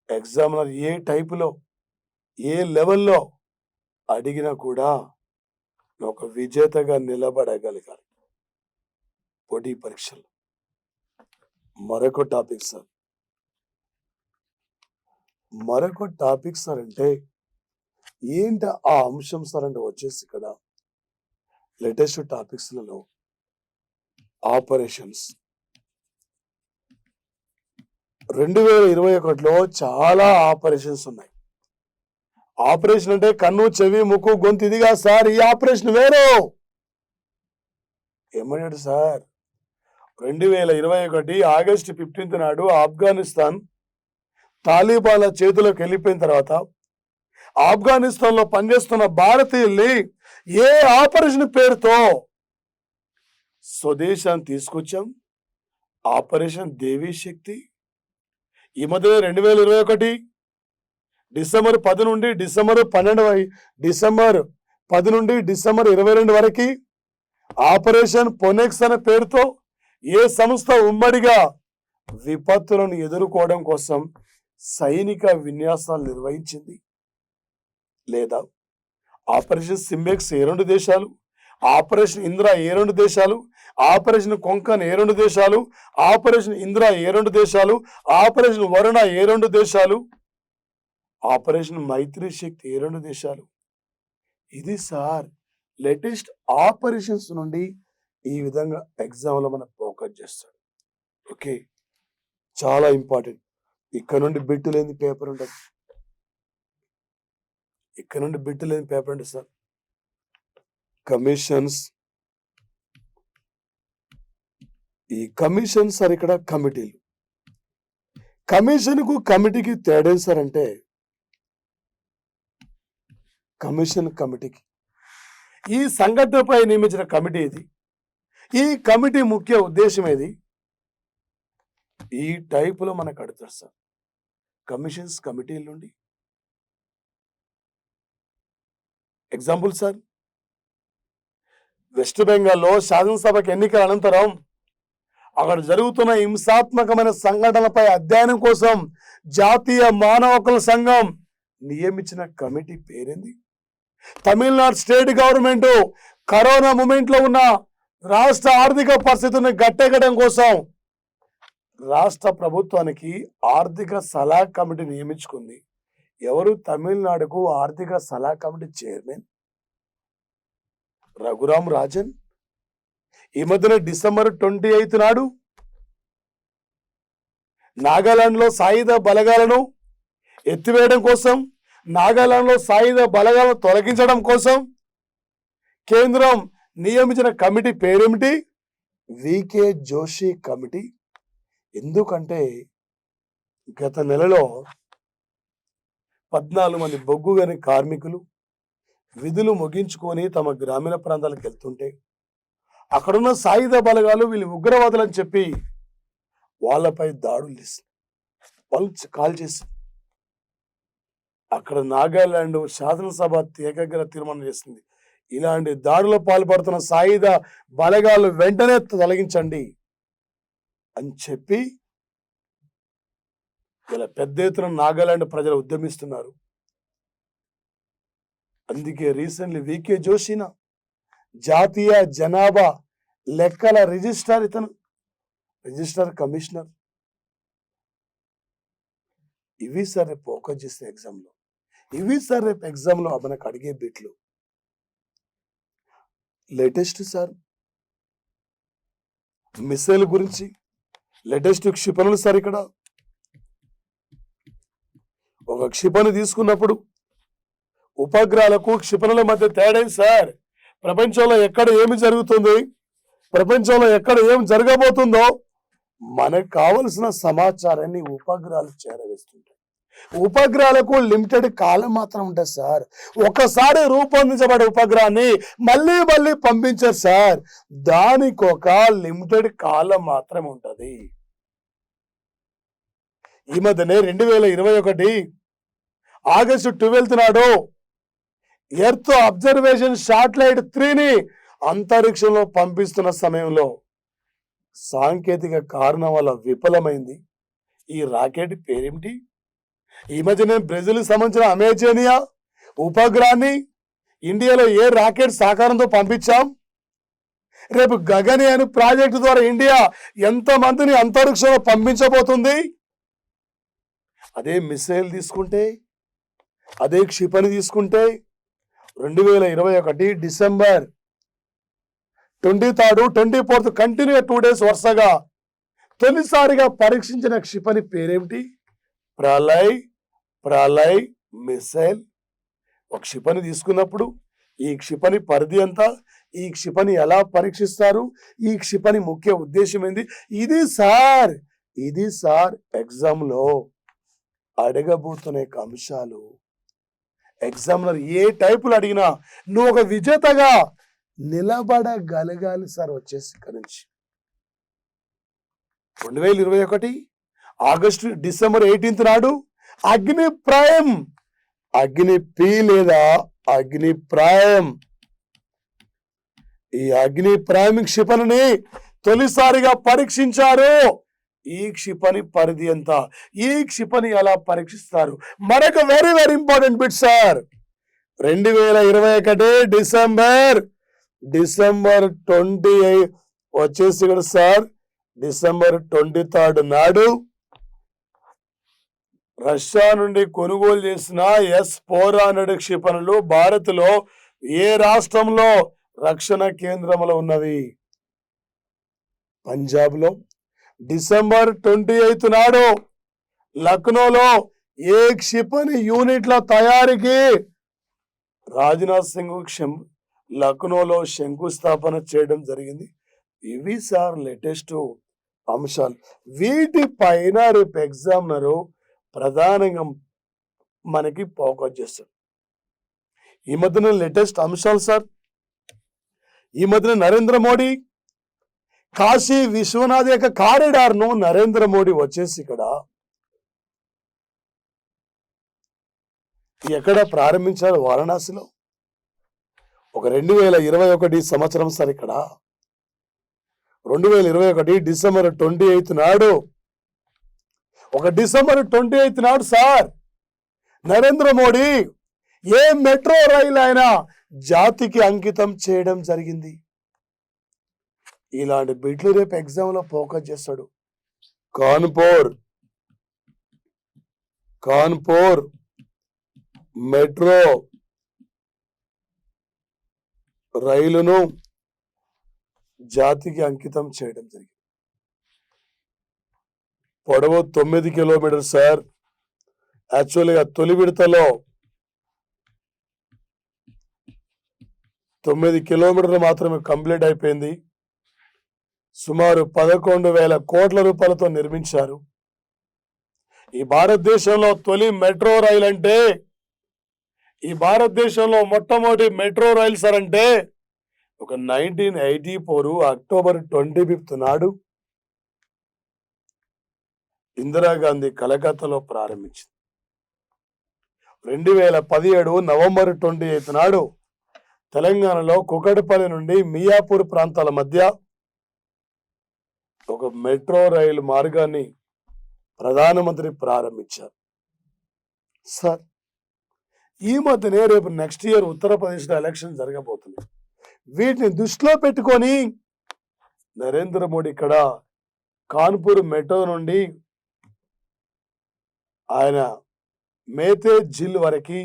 ఎగ్జామినర్ ఏ టైపులో ఏ లెవెల్లో అడిగినా కూడా ఒక విజేతగా నిలబడగలగాలి పోటీ పరీక్షలు. మరొక టాపిక్ సార్ అంటే ఏంటి ఆ అంశం సార్ అంటే వచ్చేసి ఇక్కడ లేటెస్ట్ టాపిక్స్లలో ఆపరేషన్స్. 2021లో చాలా ఆపరేషన్స్ ఉన్నాయి. ఆపరేషన్ అంటే కన్ను, చెవి, ముక్కు, గొంతు ఇదిగా సార్. ఈ ఆపరేషన్ వేరు. ఏమన్నాడు సార్? 2021 ఆగస్టు 15 నాడు ఆఫ్ఘనిస్తాన్ తాలిబాన్ల చేతిలోకి వెళ్ళిపోయిన తర్వాత ఆఫ్ఘనిస్తాన్ లో పనిచేస్తున్న భారతీయుల్ని ఏ ఆపరేషన్ పేరుతో స్వదేశాన్ని తీసుకొచ్చాం? ఆపరేషన్ దేవీ శక్తి. ఈ మధ్య 2021 డిసెంబర్ 10 నుండి డిసెంబర్ 22 వరకు ఆపరేషన్ పొనెక్స్ అనే పేరుతో ఏ సంస్థ ఉమ్మడిగా విపత్తులను ఎదుర్కోవడం కోసం సైనిక విన్యాసాలు నిర్వహించింది? లేదా ఆపరేషన్ సింబెక్స్ ఏ 2 దేశాలు, ఆపరేషన్ ఇంద్ర ఏ 2 దేశాలు, ఆపరేషన్ కొంకన్ ఏ 2 దేశాలు, ఆపరేషన్ ఇంద్ర ఏ 2 దేశాలు, ఆపరేషన్ వరుణ ఏ 2 దేశాలు, ఆపరేషన్ మైత్రి శక్తి ఏ 2 దేశాలు. ఇది సార్ లేటెస్ట్ ఆపరేషన్స్ నుండి ఈ విధంగా ఎగ్జామ్ లో మనం ఫోకస్ చేస్తాడు. ఓకే, చాలా ఇంపార్టెంట్. ఇక్కడ నుండి బిట్టు లేని పేపర్ ఉండదు. ఇక్కడ నుండి బిట్ లేని పేపర్ అంటే సార్ కమిషన్స్. ఈ కమిషన్ సార్ ఇక్కడ కమిటీలు. కమిషన్కు కమిటీకి తేడా సార్ అంటే కమిషన్ కమిటీకి ఈ సంఘటనపై నియమించిన కమిటీ ఇది. ఈ కమిటీ ముఖ్య ఉద్దేశం ఏది? ఈ టైపులో మనకు అడుగుతారు సార్ కమిషన్స్ కమిటీల నుండి. ఎగ్జాంపుల్ సార్, వెస్ట్ బెంగాల్లో శాసనసభకు ఎన్నికల అనంతరం అక్కడ జరుగుతున్న హింసాత్మకమైన సంఘటనలపై అధ్యయనం కోసం జాతీయ మానవ హక్కుల సంఘం నియమించిన కమిటీ పేరేంది? Tamil Nadu state government corona moment లో ఉన్న రాష్ట్ర ఆర్థిక పరిస్థితిని గట్టెక్కడం కోసం రాష్ట్ర ప్రభుత్వానికి ఆర్థిక సలహా కమిటీ నియమించుకుంది. ఎవరు? తమిళనాడుకు ఆర్థిక సలహా కమిటీ చైర్మన్ రఘురామ్ రాజన్. ఈ మధ్యన December 28 నాడు నాగాలాండ్ లో సాయుధ బలగాలను ఎత్తివేయడం కోసం, నాగాలాండ్ లో సాయుధ బలగాలను తొలగించడం కోసం కేంద్రం నియమించిన కమిటీ పేరేమిటి? VK Joshi committee. ఎందుకంటే గత నెలలో 14 మంది బొగ్గు గని కార్మికులు విధులు ముగించుకొని తమ గ్రామీణ ప్రాంతాలకు వెళ్తుంటే అక్కడున్న సాయుధ బలగాలు వీళ్ళు ఉగ్రవాదులని చెప్పి వాళ్ళపై దాడులు చేస్తారు, వాళ్ళు కాల్ చేస్తారు. అక్కడ నాగాలాండ్ శాసనసభ ఏకాగ్ర తీర్మానం చేస్తుంది, ఇలాంటి దాడులో పాల్పడుతున్న సాయుధ బలగాలు వెంటనే తొలగించండి అని చెప్పి ఇలా పెద్ద ఎత్తున నాగాలాండ్ ప్రజలు ఉద్యమిస్తున్నారు. అందుకే రీసెంట్లీ వికే జోషిన జాతీయ జనాభా లెక్కల రిజిస్టర్ కమిషనర్. ఇవి సార్ రేపు ఫోకస్ చేస్తే ఎగ్జామ్లో, ఇవి సార్ రేపు ఎగ్జామ్లో మనకు అడిగే బిట్లు. లేటెస్ట్ సార్ మిసైల్ గురించి, లేటెస్ట్ క్షిపణులు సార్. ఇక్కడ ఒక క్షిపణి తీసుకున్నప్పుడు ఉపగ్రహాలకు క్షిపణుల మధ్య తేడా సార్. ప్రపంచంలో ఎక్కడ ఏమి జరుగుతుంది, ప్రపంచంలో ఎక్కడ ఏం జరగబోతుందో మనకు కావలసిన సమాచారాన్ని ఉపగ్రహాలు చేరవేస్తుంటాయి. ఉపగ్రహాలకు లిమిటెడ్ కాలం మాత్రం ఉంటుంది సార్. ఒకసారి రూపొందించబడే ఉపగ్రహాన్ని మళ్ళీ మళ్ళీ పంపించారు సార్, దానికి ఒక లిమిటెడ్ కాలం మాత్రమే ఉంటది. ఈ మధ్యనే 2021 August 12 నాడు ఎర్త్ అబ్జర్వేషన్ శాటిలైట్ 3ని అంతరిక్షంలో పంపిస్తున్న సమయంలో సాంకేతిక కారణం వల్ల విఫలమైంది. ఈ రాకెట్ పేరేమిటి? ఈ మధ్యనే బ్రెజిల్ సంబంధించిన అమెజానియా ఉపగ్రహాన్ని ఇండియాలో ఏ రాకెట్ సహకారంతో పంపించాం? రేపు గగనయాన్ ప్రాజెక్టు ద్వారా ఇండియా ఎంతమందిని అంతరిక్షంలో పంపించబోతుంది? అదే మిసైల్ తీసుకుంటే, అదే క్షిపణి తీసుకుంటే 2021 December 23rd, 24th continue 2 days వరుసగా తొలిసారిగా పరీక్షించిన క్షిపణి పేరేమిటి? ప్రళయ్ మిసైల్. ఒక క్షిపణి తీసుకున్నప్పుడు ఈ క్షిపణి పరిధి ఎంత, ఈ క్షిపణి ఎలా పరీక్షిస్తారు, ఈ క్షిపణి ముఖ్య ఉద్దేశం ఏంది? ఇది సార్ ఎగ్జామ్లో అడగబోతున్న అంశాలు. ఎగ్జామ్లర్ ఏ టైపులు అడిగినా నువ్వు ఒక విజేతగా నిలబడగలగాలి సార్. వచ్చేసి ఇక్కడ నుంచి 2021 December 18 నాడు అగ్ని P లేదా అగ్ని ప్రాయం, ఈ అగ్ని ప్రాయం క్షిపణిని తొలిసారిగా పరీక్షించారు. ఈ క్షిపణి పరిధి ఎంత, ఈ క్షిపణి ఎలా పరీక్షిస్తారు? మరొక very very important bit sir. 2021 December 28 వచ్చేసి ఇక్కడ సార్ December 23rd నాడు రష్యా నుండి కొనుగోలు చేసిన S-400 క్షిపణులు భారత్లో ఏ రాష్ట్రంలో రక్షణ కేంద్రంలో ఉన్నవి? పంజాబ్లో. December 28 నాడు లక్నోలో ఏ క్షిపణి యూనిట్ల తయారీకి రాజ్నాథ్ సింగ్ లక్నోలో శంకుస్థాపన చేయడం జరిగింది. ఇవి సార్ లేటెస్ట్ అంశాలు. వీటిపైన రేపు ఎగ్జామినర్ ప్రధానంగా మనకి ఫోకస్ చేస్తాడు. ఈ మధ్యన లేటెస్ట్ అంశాలు సార్. ఈ మధ్యన నరేంద్ర మోడీ కాశీ విశ్వనాథ్ యొక్క కారిడార్ ను నరేంద్ర మోడీ వచ్చేసి ఇక్కడ ఎక్కడ ప్రారంభించారు? వారణాసిలో. ఒక 2021 సంవత్సరం సార్. ఇక్కడ 2021 డిసెంబర్ 28 నాడు, డిసెంబర్ 28 నాడు సార్ నరేంద్ర మోడీ ఏ మెట్రో రైలు అయినా జాతికి అంకితం చేయడం జరిగింది. ఇలాంటి బిట్లు రేపు ఎగ్జామ్ లో ఫోకస్ చేస్తాడు. కాన్పూర్ మెట్రో రైలును జాతికి అంకితం చేయడం జరిగింది. పొడవు 9 కిలోమీటర్ సార్. యాక్చువల్గా తొలి విడతలో 9 కిలోమీటర్లు మాత్రమే కంప్లీట్ అయిపోయింది. సుమారు 11,000 కోట్ల రూపాయలతో నిర్మించారు. ఈ భారతదేశంలో తొలి మెట్రో రైలు అంటే, ఈ భారతదేశంలో మొట్టమొదటి మెట్రో రైలు సార్ అంటే ఒక 1984 అక్టోబర్ 25 నాడు ఇందిరాగాంధీ కలకత్తాలో ప్రారంభించింది. 2017 నవంబర్ 28 నాడు తెలంగాణలో కుకట్పల్లి నుండి మియాపూర్ ప్రాంతాల మధ్య ఒక మెట్రో రైలు మార్గాన్ని ప్రధానమంత్రి ప్రారంభించారు. సార్ ఈ మధ్యనే రేపు నెక్స్ట్ ఇయర్ ఉత్తరప్రదేశ్లో ఎలక్షన్ జరగబోతుంది. వీటిని దృష్టిలో పెట్టుకొని నరేంద్ర మోడీ ఇక్కడ కాన్పూర్ మెట్రో నుండి ఆయన మేతే జిల్ వరకు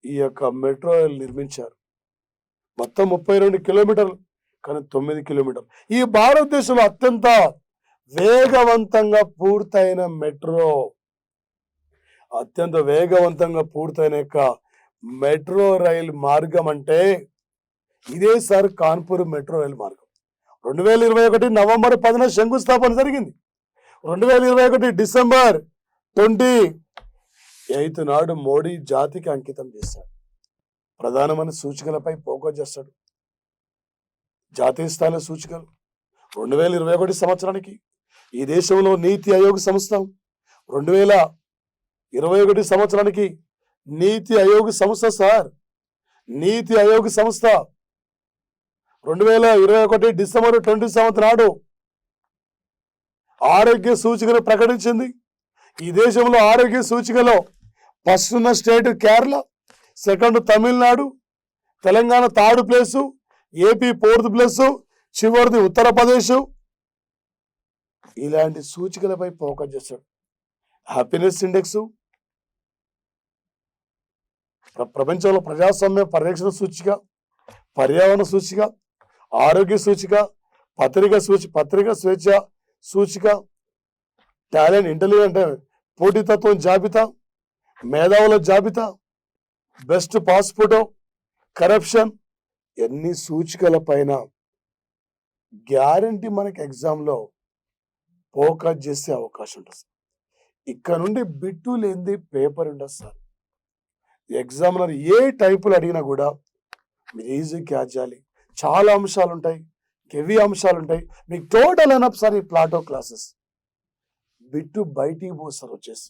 ఈ యొక్క మెట్రో రైలు నిర్మించారు. మొత్తం 32 కిలోమీటర్లు, కానీ 9 కిలోమీటర్లు. ఈ భారతదేశంలో అత్యంత వేగవంతంగా పూర్తయిన మెట్రో, అత్యంత వేగవంతంగా పూర్తయిన యొక్క మెట్రో రైలు మార్గం అంటే ఇదే సార్ కాన్పూర్ మెట్రో రైలు మార్గం. 2021 నవంబర్ 10న శంకుస్థాపన జరిగింది. 2021 డిసెంబర్ 28 నాడు మోడీ జాతికి అంకితం చేశాడు. ప్రధానమైన సూచికలపై ఫోకస్ చేస్తాడు. జాతీయ స్థాయిలో సూచికలు 2021 సంవత్సరానికి ఈ దేశంలో నీతి ఆయోగ్ సంస్థ, 2021 సంవత్సరానికి నీతి ఆయోగ్ సంస్థ సార్, నీతి ఆయోగ్ సంస్థ 2021 డిసెంబర్ 27 నాడు ఆరోగ్య సూచికను ప్రకటించింది. ఈ దేశంలో ఆరోగ్య సూచికలో ఫస్ట్ ఉన్న state Kerala, second Tamil Nadu, Telangana third place, AP 4th place, చివరిది ఉత్తరప్రదేశ్. ఇలాంటి సూచికలపై ఫోకస్ చేస్తాడు. హ్యాపీనెస్ ఇండెక్స్, ప్రపంచంలో ప్రజాస్వామ్య పరిరక్షణ సూచిక, పర్యావరణ సూచిక, ఆరోగ్య సూచిక, పత్రిక స్వేచ్ఛ సూచిక, టాలెంట్ ఇంటెలిజెంట్ పోటీతత్వం జాబితా, మేధావుల జాబితా, బెస్ట్ పాస్పోర్ట్, కరప్షన్, ఎన్ని సూచికల పైన గ్యారంటీ మనకి ఎగ్జామ్లో ఫోకస్ చేసే అవకాశం ఉంటుంది. ఇక్కడ నుండి బిట్టు లేనిది పేపర్ ఉండదు సార్. ఎగ్జామినర్ ఏ టైపులు అడిగినా కూడా మీరు ఈజీ క్యాచ్ చేయాలి. చాలా అంశాలు ఉంటాయి, హెవీ అంశాలు ఉంటాయి. మీకు టోటల్ ఎనఫ్ సార్ ఈ ప్లాటో క్లాసెస్. బిట్టు బయటికి పోస్తారు వచ్చేసి.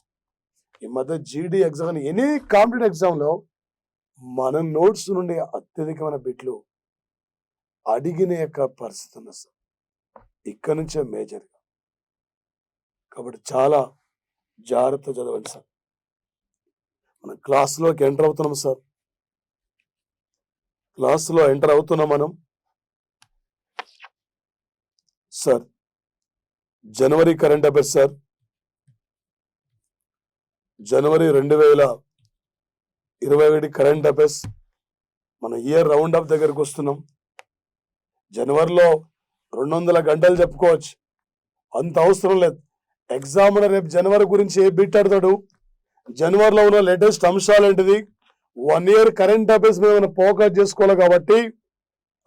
ఈ మధ్య జీడీ ఎగ్జామ్, ఎనీ కాంపిటేటివ్ ఎగ్జామ్లో మన నోట్స్ నుండి అత్యధికమైన బిట్లు అడిగిన యొక్క పరిస్థితి ఉంది సార్. ఇక్కడ నుంచే మేజర్గా. కాబట్టి చాలా జాగ్రత్త చదవండి సార్. మనం క్లాస్లోకి ఎంటర్ అవుతున్నాం సార్. క్లాస్లో ఎంటర్ అవుతున్నాం మనం సార్. జనవరి కరెంట్ అఫైర్స్ సార్. జనవరి 2021 కరెంట్ అఫైర్స్. మన ఇయర్ రౌండ్ అప్ దగ్గరకు వస్తున్నాం. జనవరిలో 200 గంటలు చెప్పుకోవచ్చు, అంత అవసరం లేదు. ఎగ్జామినర్ రేపు జనవరి గురించి ఏ బిట్ అడతాడు, జనవరిలో ఉన్న లేటెస్ట్ అంశాలు ఏంటిది, 1 ఇయర్ కరెంట్ అఫైర్స్ మీద మనం ఫోకస్ చేసుకోవాలి కాబట్టి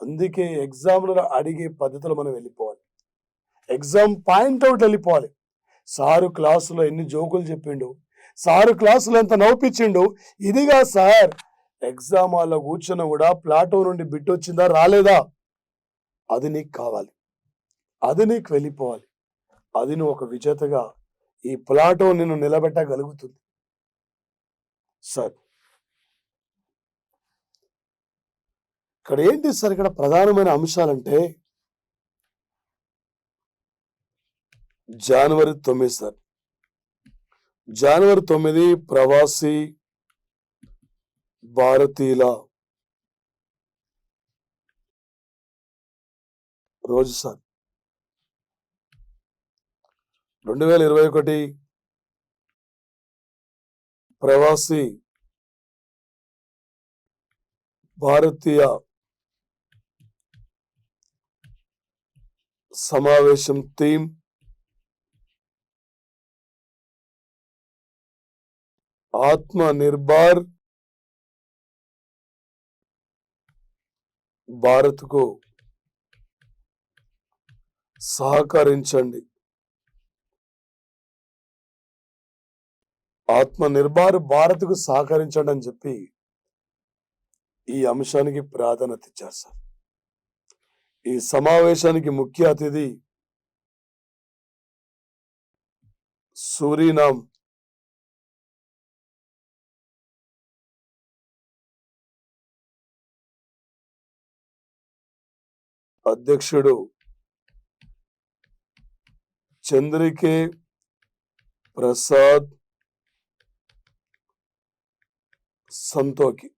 అందుకే ఎగ్జామ్లో అడిగే పద్ధతిలో మనం వెళ్ళిపోవాలి. ఎగ్జామ్ పాయింట్ అవుట్ వెళ్ళిపోవాలి. సారు క్లాసులో ఎన్ని జోకులు చెప్పిండు, సారు క్లాసులో ఎంత నవ్వుపించిండు, ఇదిగా సార్ ఎగ్జామ్ హాల్లో కూర్చున్న కూడా ప్లాటో నుండి బిట్ వచ్చిందా రాలేదా, అది నీకు కావాలి, అది నీకు వెళ్ళిపోవాలి. అది నువ్వు ఒక విజేతగా ఈ ప్లాటో నిన్ను నిలబెట్టగలుగుతుంది. సార్ ఇక్కడ ఏంటి సార్, ఇక్కడ ప్రధానమైన అంశాలంటే జనవరి 9 సార్, జనవరి 9 ప్రవాసీ భారతీయుల రోజు సార్. 2021 ప్రవాసీ భారతీయ సమావేశం థీమ్ ఆత్మనిర్భర్ భారత్కు సహకరించండి. ఆత్మనిర్భర్ భారత్కు సహకరించండి అని చెప్పి ఈ అంశానికి ప్రాధాన్యత ఇచ్చారు సార్. ఈ సమావేశానికి ముఖ్య అతిథి సూరినామ్ అధ్యక్షుడు చంద్రికే ప్రసాద్ సంతోకి,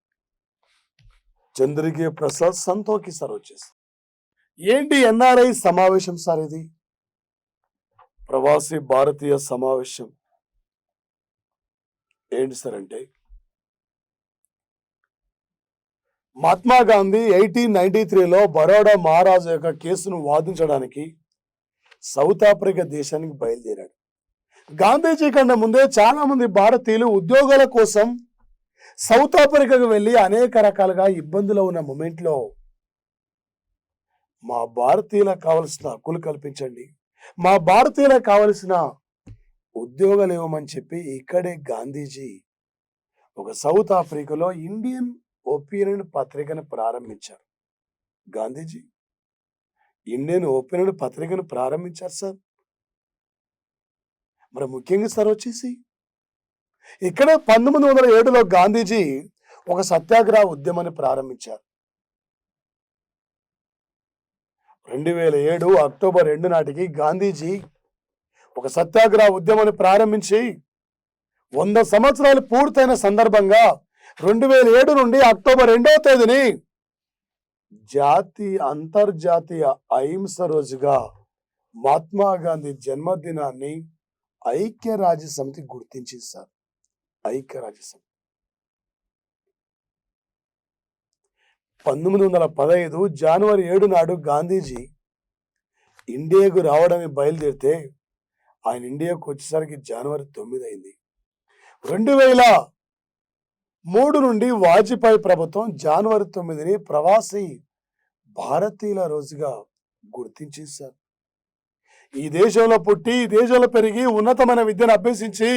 చంద్రికే ప్రసాద్ సంతోకి సార్ వచ్చేసి. ఏంటి ఎన్ఆర్ఐ సమావేశం సార్, ఇది ప్రవాసీ భారతీయ సమావేశం ఏంటి సార్ అంటే, మహాత్మా గాంధీ 1893లో బరోడా మహారాజు యొక్క కేసును వాదించడానికి సౌత్ ఆఫ్రికా దేశానికి బయలుదేరాడు. గాంధీజీ కన్నా ముందే చాలా మంది భారతీయులు ఉద్యోగాల కోసం సౌత్ ఆఫ్రికాకు వెళ్ళి అనేక రకాలుగా ఇబ్బందులు ఉన్న మూమెంట్లో మా భారతీయులకు కావలసిన హక్కులు కల్పించండి, మా భారతీయులకు కావలసిన ఉద్యోగాలు ఇవ్వమని చెప్పి ఇక్కడే గాంధీజీ ఒక సౌత్ ఆఫ్రికాలో ఇండియన్ ఒపీనియన్ పత్రికను ప్రారంభించారు. గాంధీజీ ఇండియన్ ఒపీనియన్ పత్రికను ప్రారంభించారు సార్. మరి ముఖ్యంగా సార్ వచ్చేసి ఇక్కడ 1907లో గాంధీజీ ఒక సత్యాగ్రహ ఉద్యమాన్ని ప్రారంభించారు. 2007 అక్టోబర్ 2 నాటికి గాంధీజీ ఒక సత్యాగ్రహ ఉద్యమాన్ని ప్రారంభించి 100 సంవత్సరాలు పూర్తయిన సందర్భంగా 2007 నుండి అక్టోబర్ 2వ తేదీని అంతర్జాతీయ అహింస రోజుగా మహాత్మా గాంధీ జన్మదినాన్ని ఐక్యరాజ్య సమితి గుర్తించింది సార్. ఐక్యరాజ్య సమితి 1915 జనవరి 7 నాడు గాంధీజీ ఇండియాకు రావడానికి బయలుదేరితే ఆయన ఇండియాకు వచ్చేసరికి జనవరి 9 అయింది. 2003 నుండి వాజ్పేయి ప్రభుత్వం జనవరి 9ని ప్రవాసీ భారతీయుల రోజుగా గుర్తించింది సార్. ఈ దేశంలో పుట్టి ఈ దేశంలో పెరిగి ఉన్నతమైన విద్యను అభ్యసించి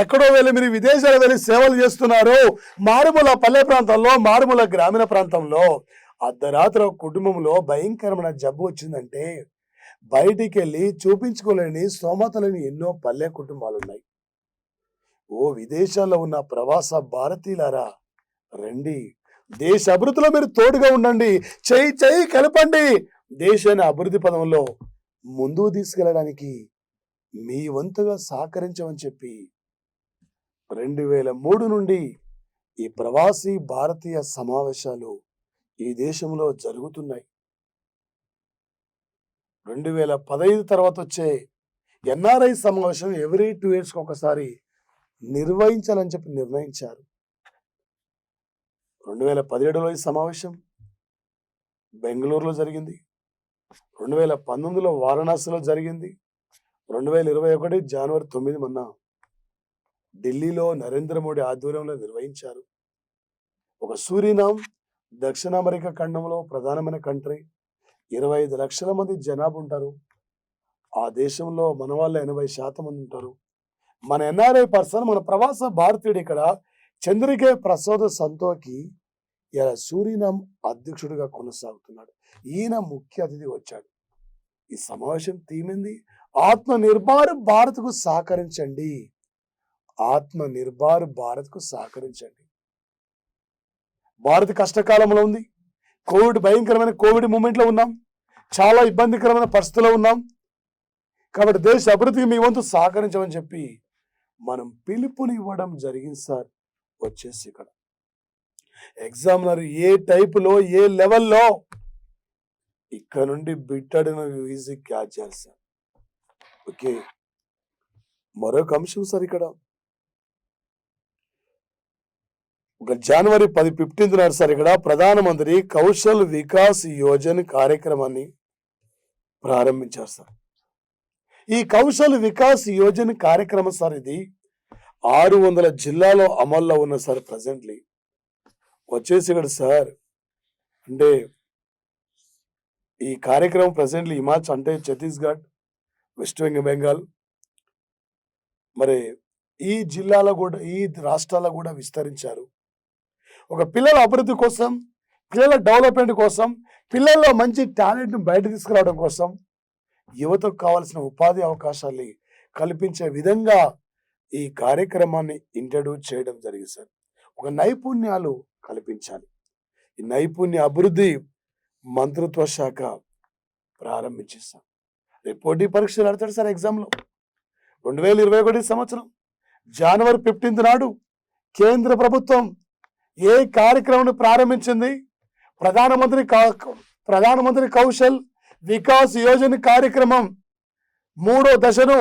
ఎక్కడో వెళ్ళి మీరు విదేశాలు వెళ్ళి సేవలు చేస్తున్నారు, మారుమూల పల్లె ప్రాంతంలో, మారుమూల గ్రామీణ ప్రాంతంలో అర్ధరాత్రి కుటుంబంలో భయంకరమైన జబ్బు వచ్చిందంటే బయటికి వెళ్ళి చూపించుకోలేని స్తోమత లేని ఎన్నో పల్లె కుటుంబాలు ఉన్నాయి. ఓ విదేశాల్లో ఉన్న ప్రవాస భారతీయులారా రండి, దేశ అభివృద్ధిలో మీరు తోడుగా ఉండండి, చెయ్యి కలపండి, దేశాన్ని అభివృద్ధి పదంలో ముందుకు తీసుకెళ్ళడానికి మీ వంతుగా సహకరించమని చెప్పి 2003 నుండి ఈ ప్రవాసీ భారతీయ సమావేశాలు ఈ దేశంలో జరుగుతున్నాయి. 2015 తర్వాత వచ్చే ఎన్ఆర్ఐ సమావేశం ఎవ్రీ 2 years ఒకసారి నిర్వహించాలని చెప్పి నిర్ణయించారు. 2017లో ఈ సమావేశం బెంగళూరులో జరిగింది, 2019లో వారణాసిలో జరిగింది, 2021 జనవరి 9 మొన్న ఢిల్లీలో నరేంద్ర మోడీ ఆధ్వర్యంలో నిర్వహించారు. ఒక సూరినామ్ దక్షిణ అమెరికా ఖండంలో ప్రధానమైన కంట్రీ. 25 లక్షల మంది జనాభా ఉంటారు. ఆ దేశంలో మన వాళ్ళ 80% మంది ఉంటారు. మన ఎన్ఆర్ఐ పర్సన్, మన ప్రవాస భారతీయుడు ఇక్కడ చంద్రికే ప్రసాద్ సంతోకి ఇలా సూరినామ్ అధ్యక్షుడిగా కొనసాగుతున్నాడు. ఈయన ముఖ్య అతిథి వచ్చాడు. ఈ సమావేశం థీమ్ ఆత్మ నిర్భర్ భారత్కు సహకరించండి. ఆత్మ నిర్భర్ భారత్కు సహకరించండి. భారత్ కష్టకాలంలో ఉంది. భయంకరమైన కోవిడ్ మూమెంట్ లో ఉన్నాం. చాలా ఇబ్బందికరమైన పరిస్థితుల్లో ఉన్నాం. కాబట్టి దేశ అభివృద్ధికి మీ వంతు సహకరించమని చెప్పి మనం పిలుపుని ఇవ్వడం జరిగింది సార్. వచ్చేసి ఇక్కడ ఎగ్జామినర్ ఏ టైపులో ఏ లెవెల్లో ఇక్కడ నుండి బిట్టడిన ఈజీ క్యాచ్ చేయాలి సార్. ఓకే, మరొక అంశం సార్. ఇక్కడ ఒక జనవరి 15 నాడు సార్ ఇక్కడ ప్రధానమంత్రి కౌశల్ వికాస్ యోజన కార్యక్రమాన్ని ప్రారంభించారు సార్. ఈ కౌశల్ వికాస్ యోజన కార్యక్రమం సార్ ఇది 600 జిల్లాలో అమల్లో ఉన్న సార్. ప్రజెంట్లీ వచ్చేసి ఇక్కడ సార్ అంటే ఈ కార్యక్రమం ప్రజెంట్లీ హిమాచల్ అంటే ఛత్తీస్గఢ్, వెస్ట్ బెంగాల్, మరి ఈ జిల్లాలో కూడా ఈ రాష్ట్రాల్లో కూడా విస్తరించారు. ఒక పిల్లల అభివృద్ధి కోసం, పిల్లల డెవలప్మెంట్ కోసం, పిల్లల్లో మంచి టాలెంట్ను బయట తీసుకురావడం కోసం, యువతకు కావాల్సిన ఉపాధి అవకాశాన్ని కల్పించే విధంగా ఈ కార్యక్రమాన్ని ఇంట్రడ్యూస్ చేయడం జరిగింది సార్. ఒక నైపుణ్యాలు కల్పించాలి. ఈ నైపుణ్య అభివృద్ధి మంత్రిత్వ శాఖ ప్రారంభించేస్తాం. రేపు పోటీ పరీక్షలు నడతాడు సార్. ఎగ్జామ్లో 2021 సంవత్సరం జనవరి 15 నాడు కేంద్ర ప్రభుత్వం ఏ కార్యక్రమాన్ని ప్రారంభించింది? ప్రధానమంత్రి కౌశల్ వికాస్ యోజన కార్యక్రమం 3వ దశను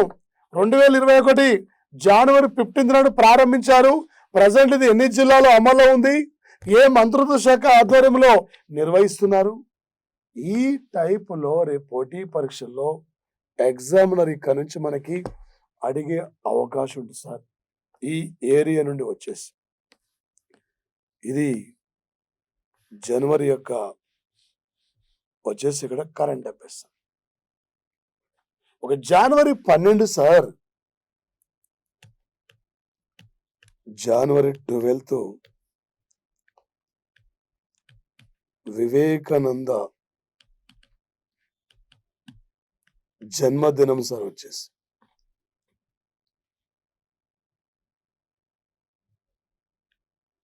2021 జనవరి 15 నాడు ప్రారంభించారు. ప్రజెంట్ ఇది ఎన్ని జిల్లాలో అమల్లో ఉంది? ఏ మంత్రిత్వ శాఖ ఆధ్వర్యంలో నిర్వహిస్తున్నారు? ఈ టైపులో రేపు పోటీ పరీక్షల్లో ఎగ్జామినర్ ఇక్కడ నుంచి మనకి అడిగే అవకాశం ఉంది సార్. ఈ ఏరియా నుండి వచ్చేసి ఇది జనవరి యొక్క వచ్చేసి ఇక్కడ కరెంట్ అఫైర్స్. ఒక జనవరి 12 సార్, జనవరి 12 వివేకానంద జన్మదినం సార్. వచ్చేసి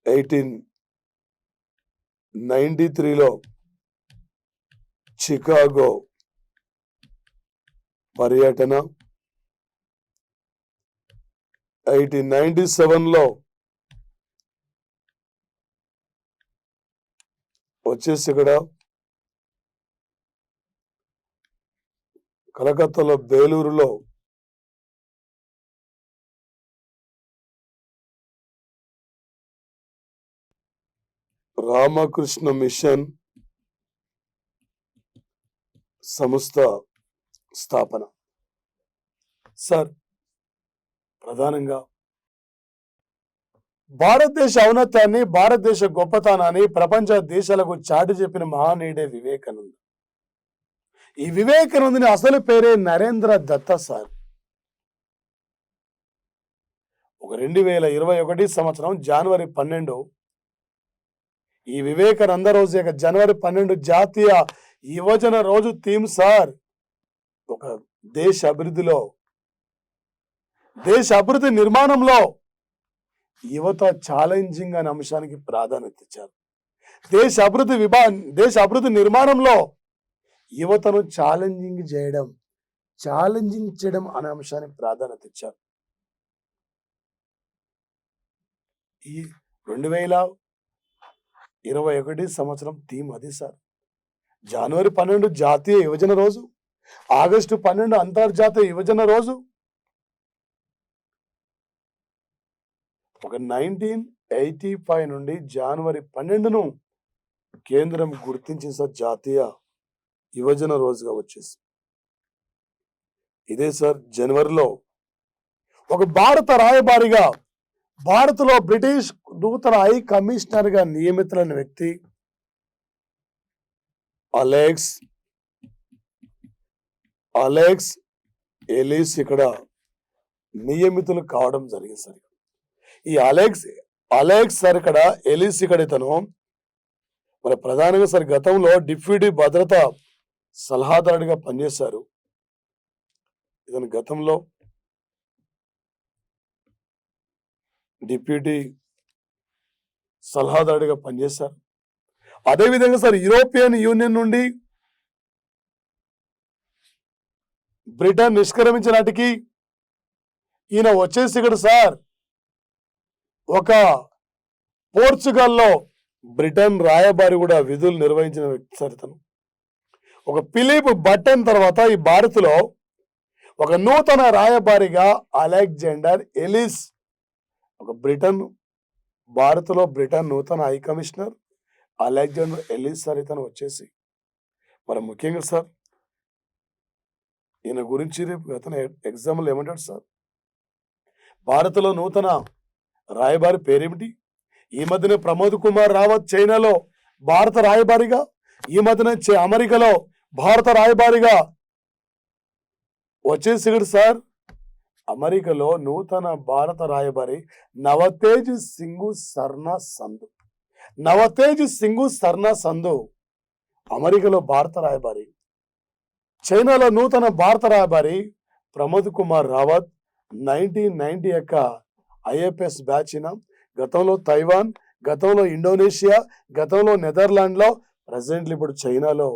1893లో చికాగో పర్యటన, 1897లో వచ్చేసి ఇక్కడ కలకత్తాలో బేలూరులో రామకృష్ణ మిషన్ సంస్థ స్థాపన సార్. ప్రధానంగా భారతదేశ ఔన్నత్యాన్ని, భారతదేశ గొప్పతనాన్ని ప్రపంచ దేశాలకు చాటి చెప్పిన మహానీయుడే వివేకానంద. ఈ వివేకానందుని అసలు పేరే నరేంద్ర దత్త సార్. ఒక 2021 సంవత్సరం జనవరి 12 ఈ వివేకానంద రోజు యొక్క జనవరి 12 జాతీయ యువజన రోజు థీమ్ సార్. ఒక దేశ అభివృద్ధి నిర్మాణంలో యువత ఛాలెంజింగ్ అనే అంశానికి ప్రాధాన్యత ఇచ్చారు. దేశ అభివృద్ధి నిర్మాణంలో యువతను ఛాలెంజింగ్ చేయడం అనే అంశానికి ప్రాధాన్యత ఇచ్చారు. ఈ 2021 సంవత్సరం థీమ్ అది సార్. జనవరి 12 జాతీయ యువజన రోజు, ఆగస్టు 12 అంతర్జాతీయ యువజన రోజు. ఒక 1985 నుండి జనవరి 12ను కేంద్రం గుర్తించిన సార్ జాతీయ యువజన రోజుగా వచ్చేసి. ఇదే సార్ జనవరిలో ఒక భారత రాయబారిగా భారత్లో బ్రిటిష్ నూతన హై కమిషనర్ గా నియమితులైన వ్యక్తి అలెక్స్ అలెక్స్ ఎలిస్ ఇక్కడ నియమితులు కావడం జరిగింది సార్. ఈ అలెక్స్ సార్ ఇక్కడ ఎలిస్ ఇక్కడ ఇతను మరి ప్రధానంగా సార్ గతంలో డిప్యూటీ భద్రతా సలహాదారుడిగా పనిచేశారు. ఇతను గతంలో డిప్యూటీ సలహాదారుడిగా పనిచేశారు. అదేవిధంగా సార్ యూరోపియన్ యూనియన్ నుండి బ్రిటన్ నిష్క్రమించిన నాటికి ఈయన వచ్చేసి ఇక్కడ సార్ ఒక పోర్చుగల్లో బ్రిటన్ రాయబారి కూడా విధులు నిర్వహించిన వ్యక్తి సార్ ఇతను. ఒక ఫిలిప్ బటన్ తర్వాత ఈ భారత్లో ఒక నూతన రాయబారిగా అలెగ్జాండర్ ఎలిస్, ఒక భారత్లో బ్రిటన్ నూతన high commissioner Alexander Ellis sir ఇతను వచ్చేసి మరి ముఖ్యంగా సార్ ఈయన గురించి రేపు అతను ఎగ్జామ్లో ఏమంటాడు సార్, భారత్లో నూతన రాయబారి పేరేమిటి? ఈ మధ్యనే ప్రమోద్ కుమార్ రావత్ చైనాలో భారత రాయబారిగా, ఈ మధ్యనే అమెరికాలో భారత రాయబారిగా వచ్చేసి సార్ అమెరికాలో నూతన భారత రాయబారి నవతేజ్ సింగు సర్నా సంధు అమెరికాలో భారత రాయబారి. చైనాలో నూతన భారత రాయబారి ప్రమోద్ కుమార్ రావత్ 1990 యొక్క ఐఎఫ్ఎస్ బ్యాచ్. గతంలో తైవాన్, గతంలో ఇండోనేషియా, గతంలో నెదర్లాండ్లో, ప్రజెంట్లీ ఇప్పుడు చైనాలో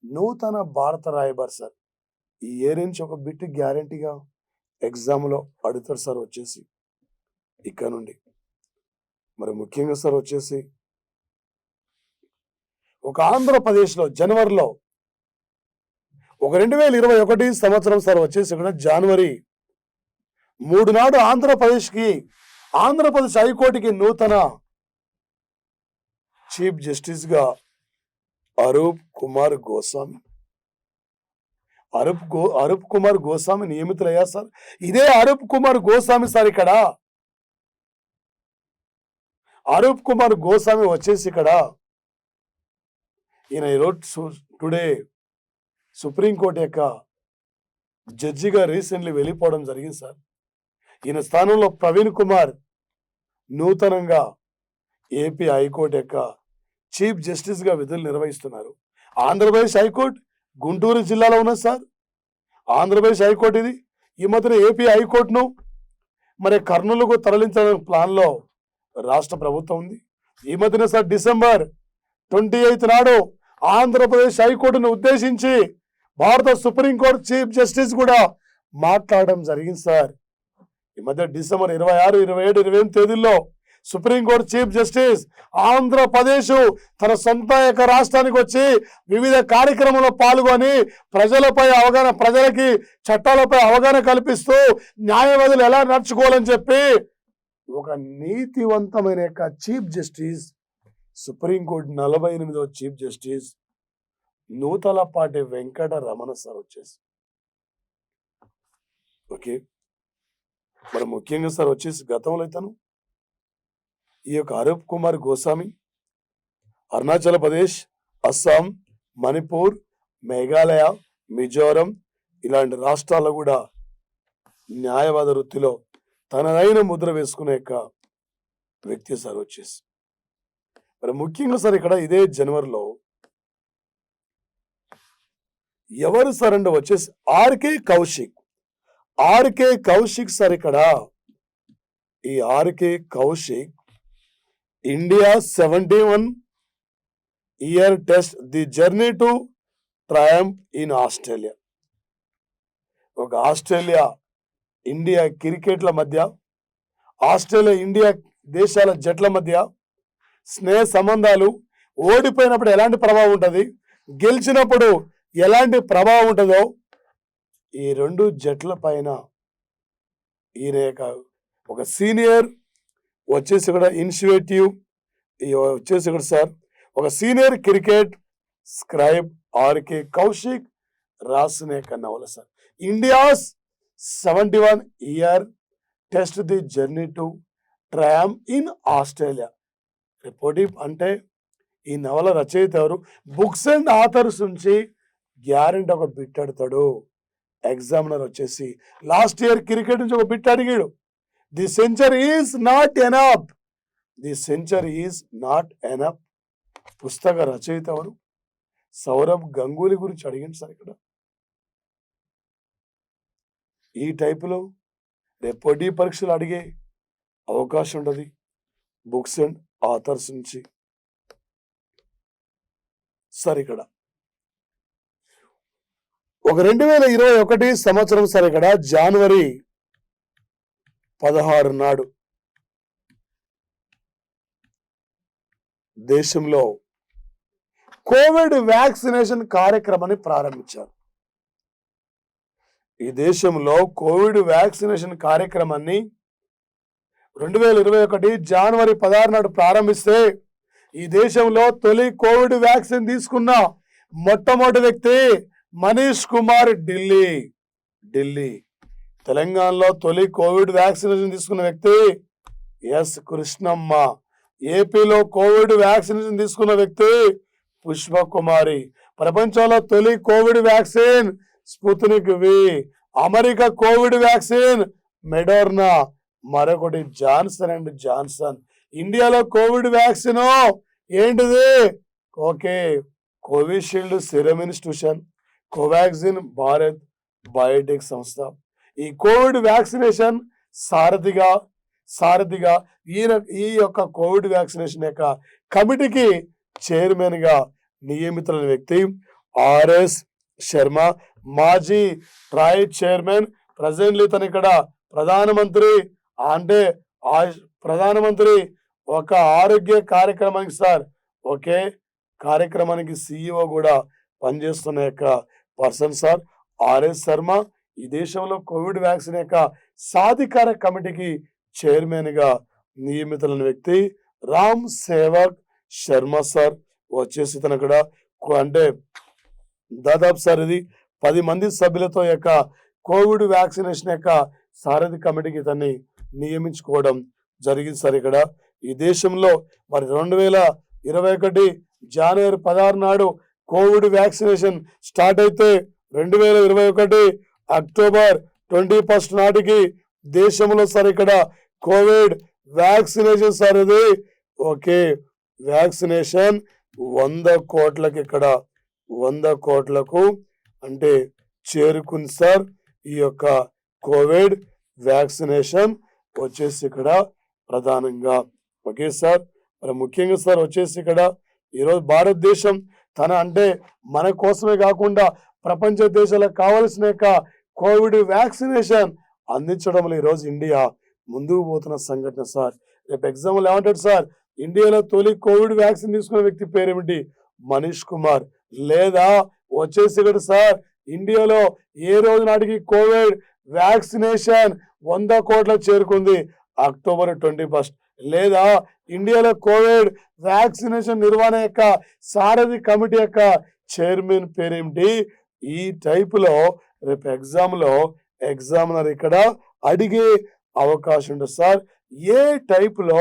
నూతన భారత రాయబారి సార్. ఈ ఇయర్ నుంచి ఒక బిట్ గ్యారంటీగా ఎగ్జామ్లో అడుగుతారు సార్ వచ్చేసి ఇక్కడ నుండి. మరి ముఖ్యంగా సార్ వచ్చేసి ఒక ఆంధ్రప్రదేశ్లో జనవరిలో ఒక 2021 సంవత్సరం సార్ వచ్చేసి ఇక్కడ జనవరి 3 నాడు ఆంధ్రప్రదేశ్ హైకోర్టుకి నూతన చీఫ్ జస్టిస్ గా అరూప్ కుమార్ గోస్వామి నియమితులయ్యారు సార్. ఇదే అరూప్ కుమార్ గోస్వామి సార్ ఇక్కడ అరూప్ కుమార్ గోస్వామి వచ్చేసి ఇక్కడ ఈయన ఈరోజు టుడే సుప్రీంకోర్టు యొక్క జడ్జిగా రీసెంట్లీ వెళ్ళిపోవడం జరిగింది సార్. ఈయన స్థానంలో ప్రవీణ్ కుమార్ నూతనంగా ఏపీ హైకోర్టు యొక్క చీఫ్ జస్టిస్ గా విధులు నిర్వహిస్తున్నారు. ఆంధ్రప్రదేశ్ హైకోర్టు గుంటూరు జిల్లాలో ఉన్నది సార్. ఆంధ్రప్రదేశ్ హైకోర్టు ఇది. ఈ మధ్యన ఏపీ హైకోర్టును మరి కర్నూలుకు తరలించడానికి ప్లాన్ లో రాష్ట్ర ప్రభుత్వం ఉంది. ఈ మధ్యన సార్ డిసెంబర్ 28 నాడు ఆంధ్రప్రదేశ్ హైకోర్టును ఉద్దేశించి భారత సుప్రీంకోర్టు చీఫ్ జస్టిస్ కూడా మాట్లాడడం జరిగింది సార్. ఈ మధ్య డిసెంబర్ 26, 27, 28 తేదీల్లో సుప్రీంకోర్టు చీఫ్ జస్టిస్ ఆంధ్రప్రదేశ్ తన సొంత యొక్క రాష్ట్రానికి వచ్చి వివిధ కార్యక్రమంలో పాల్గొని ప్రజలకి చట్టాలపై అవగాహన కల్పిస్తూ న్యాయవాదులు ఎలా నడుచుకోవాలని చెప్పి ఒక నీతివంతమైన యొక్క చీఫ్ జస్టిస్, సుప్రీంకోర్టు 48వ chief justice Nuthalapati Venkata Ramana sir వచ్చేసి ఓకే. మరి ముఖ్యంగా సార్ వచ్చేసి గతంలో ఇతను ఈ యొక్క అరూప్ కుమార్ గోస్వామి అరుణాచల్ ప్రదేశ్, అస్సాం, మణిపూర్, మేఘాలయ, మిజోరం ఇలాంటి రాష్ట్రాల్లో కూడా న్యాయవాద వృత్తిలో తనదైన ముద్ర వేసుకునే యొక్క వ్యక్తి సార్ వచ్చేసి. మరి ముఖ్యంగా సార్ ఇక్కడ ఇదే జనవరిలో ఎవరు సార్ అంటే వచ్చేసి ఆర్కే కౌశిక్ సార్ ఇక్కడ ఈ RK Kaushik India 71 year test the journey to triumph in Australia. ఒక ఆస్ట్రేలియా ఇండియా క్రికెట్ల మధ్య, ఆస్ట్రేలియా ఇండియా దేశాల జట్ల మధ్య స్నేహ సంబంధాలు, ఓడిపోయినప్పుడు ఎలాంటి ప్రభావం ఉంటుంది, గెలిచినప్పుడు ఎలాంటి ప్రభావం ఉంటుందో ఈ రెండు జట్ల పైన ఈయన ఒక సీనియర్ వచ్చేసి ఇక్కడ ఇనిషియేటివ్ వచ్చేసి ఇక్కడ సార్ ఒక senior cricket scribe R K Kaushik రాసిన యొక్క నవల sir. India's 71 year test the journey to triumph in Australia. రిపోర్టీ అంటే ఈ నవల రచయిత ఎవరు? బుక్స్ అండ్ ఆథర్స్ నుంచి గ్యారెంటీ ఒక బిట్ అడతాడు. ఎగ్జామినర్ వచ్చేసి లాస్ట్ ఇయర్ క్రికెట్ నుంచి ఒక బిట్ అడిగాడు. The century is not enough. The century is not enough. పుస్తక రచయిత ఎవరు? సౌరభ్ గంగూలీ గురించి అడిగింది సార్ ఇక్కడ. ఈ టైపులో రేపు పోటీ పరీక్షలు అడిగే అవకాశం ఉంటుంది బుక్స్ అండ్ ఆథర్స్ నుంచి. సార్ ఇక్కడ ఒక 2021 సంవత్సరం సార్ ఇక్కడ జనవరి 16 నాడు దేశంలో కోవిడ్ వ్యాక్సినేషన్ కార్యక్రమాన్ని ప్రారంభించారు. ఈ దేశంలో కోవిడ్ వ్యాక్సినేషన్ కార్యక్రమాన్ని 2021 జనవరి 16 నాడు ప్రారంభిస్తే ఈ దేశంలో తొలి కోవిడ్ వ్యాక్సిన్ తీసుకున్న మొట్టమొదటి వ్యక్తి మనీష్ కుమార్ ఢిల్లీ. తెలంగాణలో తొలి కోవిడ్ వ్యాక్సినేషన్ తీసుకున్న వ్యక్తి ఎస్ కృష్ణమ్మ. ఏపీలో కోవిడ్ వ్యాక్సినేషన్ తీసుకున్న వ్యక్తి పుష్పకుమారి. ప్రపంచంలో తొలి COVID vaccine Sputnik V. America COVID vaccine Moderna. మరొకటి జాన్సన్ అండ్ జాన్సన్. ఇండియాలో కోవిడ్ వ్యాక్సిన్ ఏంటిది? Okay, Covishield serum institution, Covaxin Bharat biotech సంస్థ. ఈ కోవిడ్ వ్యాక్సినేషన్ సారథిగా ఈ యొక్క కోవిడ్ వ్యాక్సినేషన్ యొక్క కమిటీకి చైర్మన్ గా నియమితులైన వ్యక్తి ఆర్ఎస్ శర్మ, మాజీ ట్రాయ్ చైర్మన్. ప్రజెంట్లీ తను ఇక్కడ ప్రధానమంత్రి ఒక ఆరోగ్య కార్యక్రమానికి సార్ ఒకే కార్యక్రమానికి CEO కూడా పనిచేస్తున్న యొక్క పర్సన్ సార్ ఆర్ఎస్ శర్మ. ఈ దేశంలో కోవిడ్ వ్యాక్సిన్ యొక్క సాధికార కమిటీకి చైర్మన్ గా నియమితులైన వ్యక్తి రామ్ సేవక్ శర్మ సార్ వచ్చేసి తన కూడా అంటే దాదాపు సార్ ఇది 10 మంది సభ్యులతో యొక్క కోవిడ్ వ్యాక్సినేషన్ యొక్క సారథి కమిటీకి తన్ని నియమించుకోవడం జరిగింది సార్ ఇక్కడ. ఈ దేశంలో మరి 2021 జనవరి 16 నాడు కోవిడ్ వ్యాక్సినేషన్ స్టార్ట్ అయితే 2021 అక్టోబర్ 21 నాటికి దేశంలో సార్ ఇక్కడ కోవిడ్ వ్యాక్సినేషన్ సార్ ఇది ఓకే వ్యాక్సినేషన్ 100 కోట్లకి ఇక్కడ 100 కోట్లకు అంటే చేరుకుంది సార్. ఈ యొక్క కోవిడ్ వ్యాక్సినేషన్ వచ్చేసి ఇక్కడ ప్రధానంగా ఓకే సార్. మరి ముఖ్యంగా సార్ వచ్చేసి ఇక్కడ ఈరోజు భారతదేశం తన అంటే మన కోసమే కాకుండా ప్రపంచ దేశాలకు కావలసిన యొక్క కోవిడ్ వ్యాక్సినేషన్ అందించడంలో ఈరోజు ఇండియా ముందుకు పోతున్న సంఘటన సార్. రేపు ఎగ్జాంపుల్ ఏమంటాడు సార్, ఇండియాలో తొలి కోవిడ్ వ్యాక్సిన్ తీసుకున్న వ్యక్తి పేరేమిటి? మనీష్ కుమార్. లేదా వచ్చేసి ఇక్కడ సార్ ఇండియాలో ఏ రోజు నాటికి కోవిడ్ వ్యాక్సినేషన్ 100 కోట్లకు చేరుకుంది? అక్టోబర్ 21. లేదా ఇండియాలో కోవిడ్ వ్యాక్సినేషన్ నిర్వహణ యొక్క సారథి కమిటీ యొక్క చైర్మన్ పేరేమిటి? ఈ టైపులో రేపు ఎగ్జామినర్ ఇక్కడ అడిగే అవకాశం ఉంటుంది సార్. ఏ టైపులో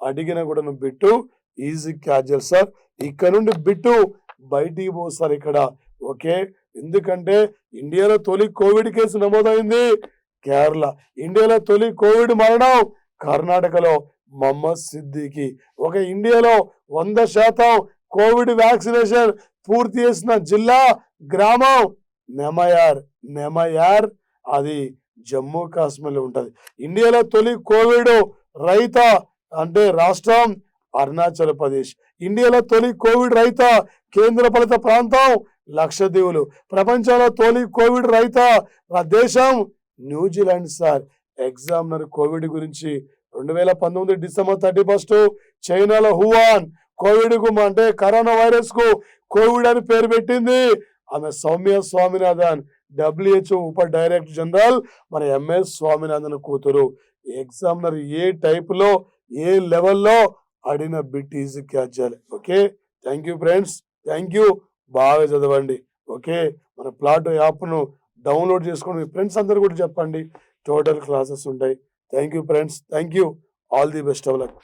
అడిగినా కూడా నువ్వు బిట్టు ఈజీ క్యాజువల్ సార్. ఇక్కడ నుండి బిట్టు బయటికి పో సార్ ఇక్కడ ఓకే. ఎందుకంటే ఇండియాలో తొలి కోవిడ్ కేసు నమోదైంది కేరళ. ఇండియాలో తొలి కోవిడ్ మరణం కర్ణాటకలో మహమ్మద్ సిద్దికి. ఒక ఇండియాలో 100% కోవిడ్ వ్యాక్సినేషన్ పూర్తి చేసిన జిల్లా గ్రామం నెమయార్ అది జమ్మూ కాశ్మీర్లో ఉంటది. ఇండియాలో తొలి కోవిడ్ రహిత అంటే రాష్ట్రం అరుణాచల్ ప్రదేశ్. ఇండియాలో తొలి కోవిడ్ రహిత కేంద్రపాలిత ప్రాంతం లక్షద్వీపులు. ప్రపంచంలో తొలి కోవిడ్ రహిత దేశం న్యూజిలాండ్ సార్. ఎగ్జామినర్ కోవిడ్ గురించి 2019 డిసెంబర్ 31 చైనాలో హువాన్ కోవిడ్ కు అంటే కరోనా వైరస్ కు కోవిడ్ అని పేరు పెట్టింది ఆమె సౌమ్య స్వామినాథన్, WHO ఉప డైరెక్టర్ జనరల్ మన MS స్వామినాథన్ కూతురు. ఎగ్జామినర్ ఏ టైపులో ఏ లెవెల్లో అడిగిన బిట్ ఈజీ క్యాచ్ చేయాలి okay. Thank you friends, thank you. బాగా చదవండి ఓకే. మన ప్లాట్ యాప్ను డౌన్లోడ్ చేసుకోండి. మీ ఫ్రెండ్స్ అందరూ కూడా చెప్పండి. టోటల్ క్లాసెస్ ఉంటాయి. Thank you friends, thank you. All the best of luck.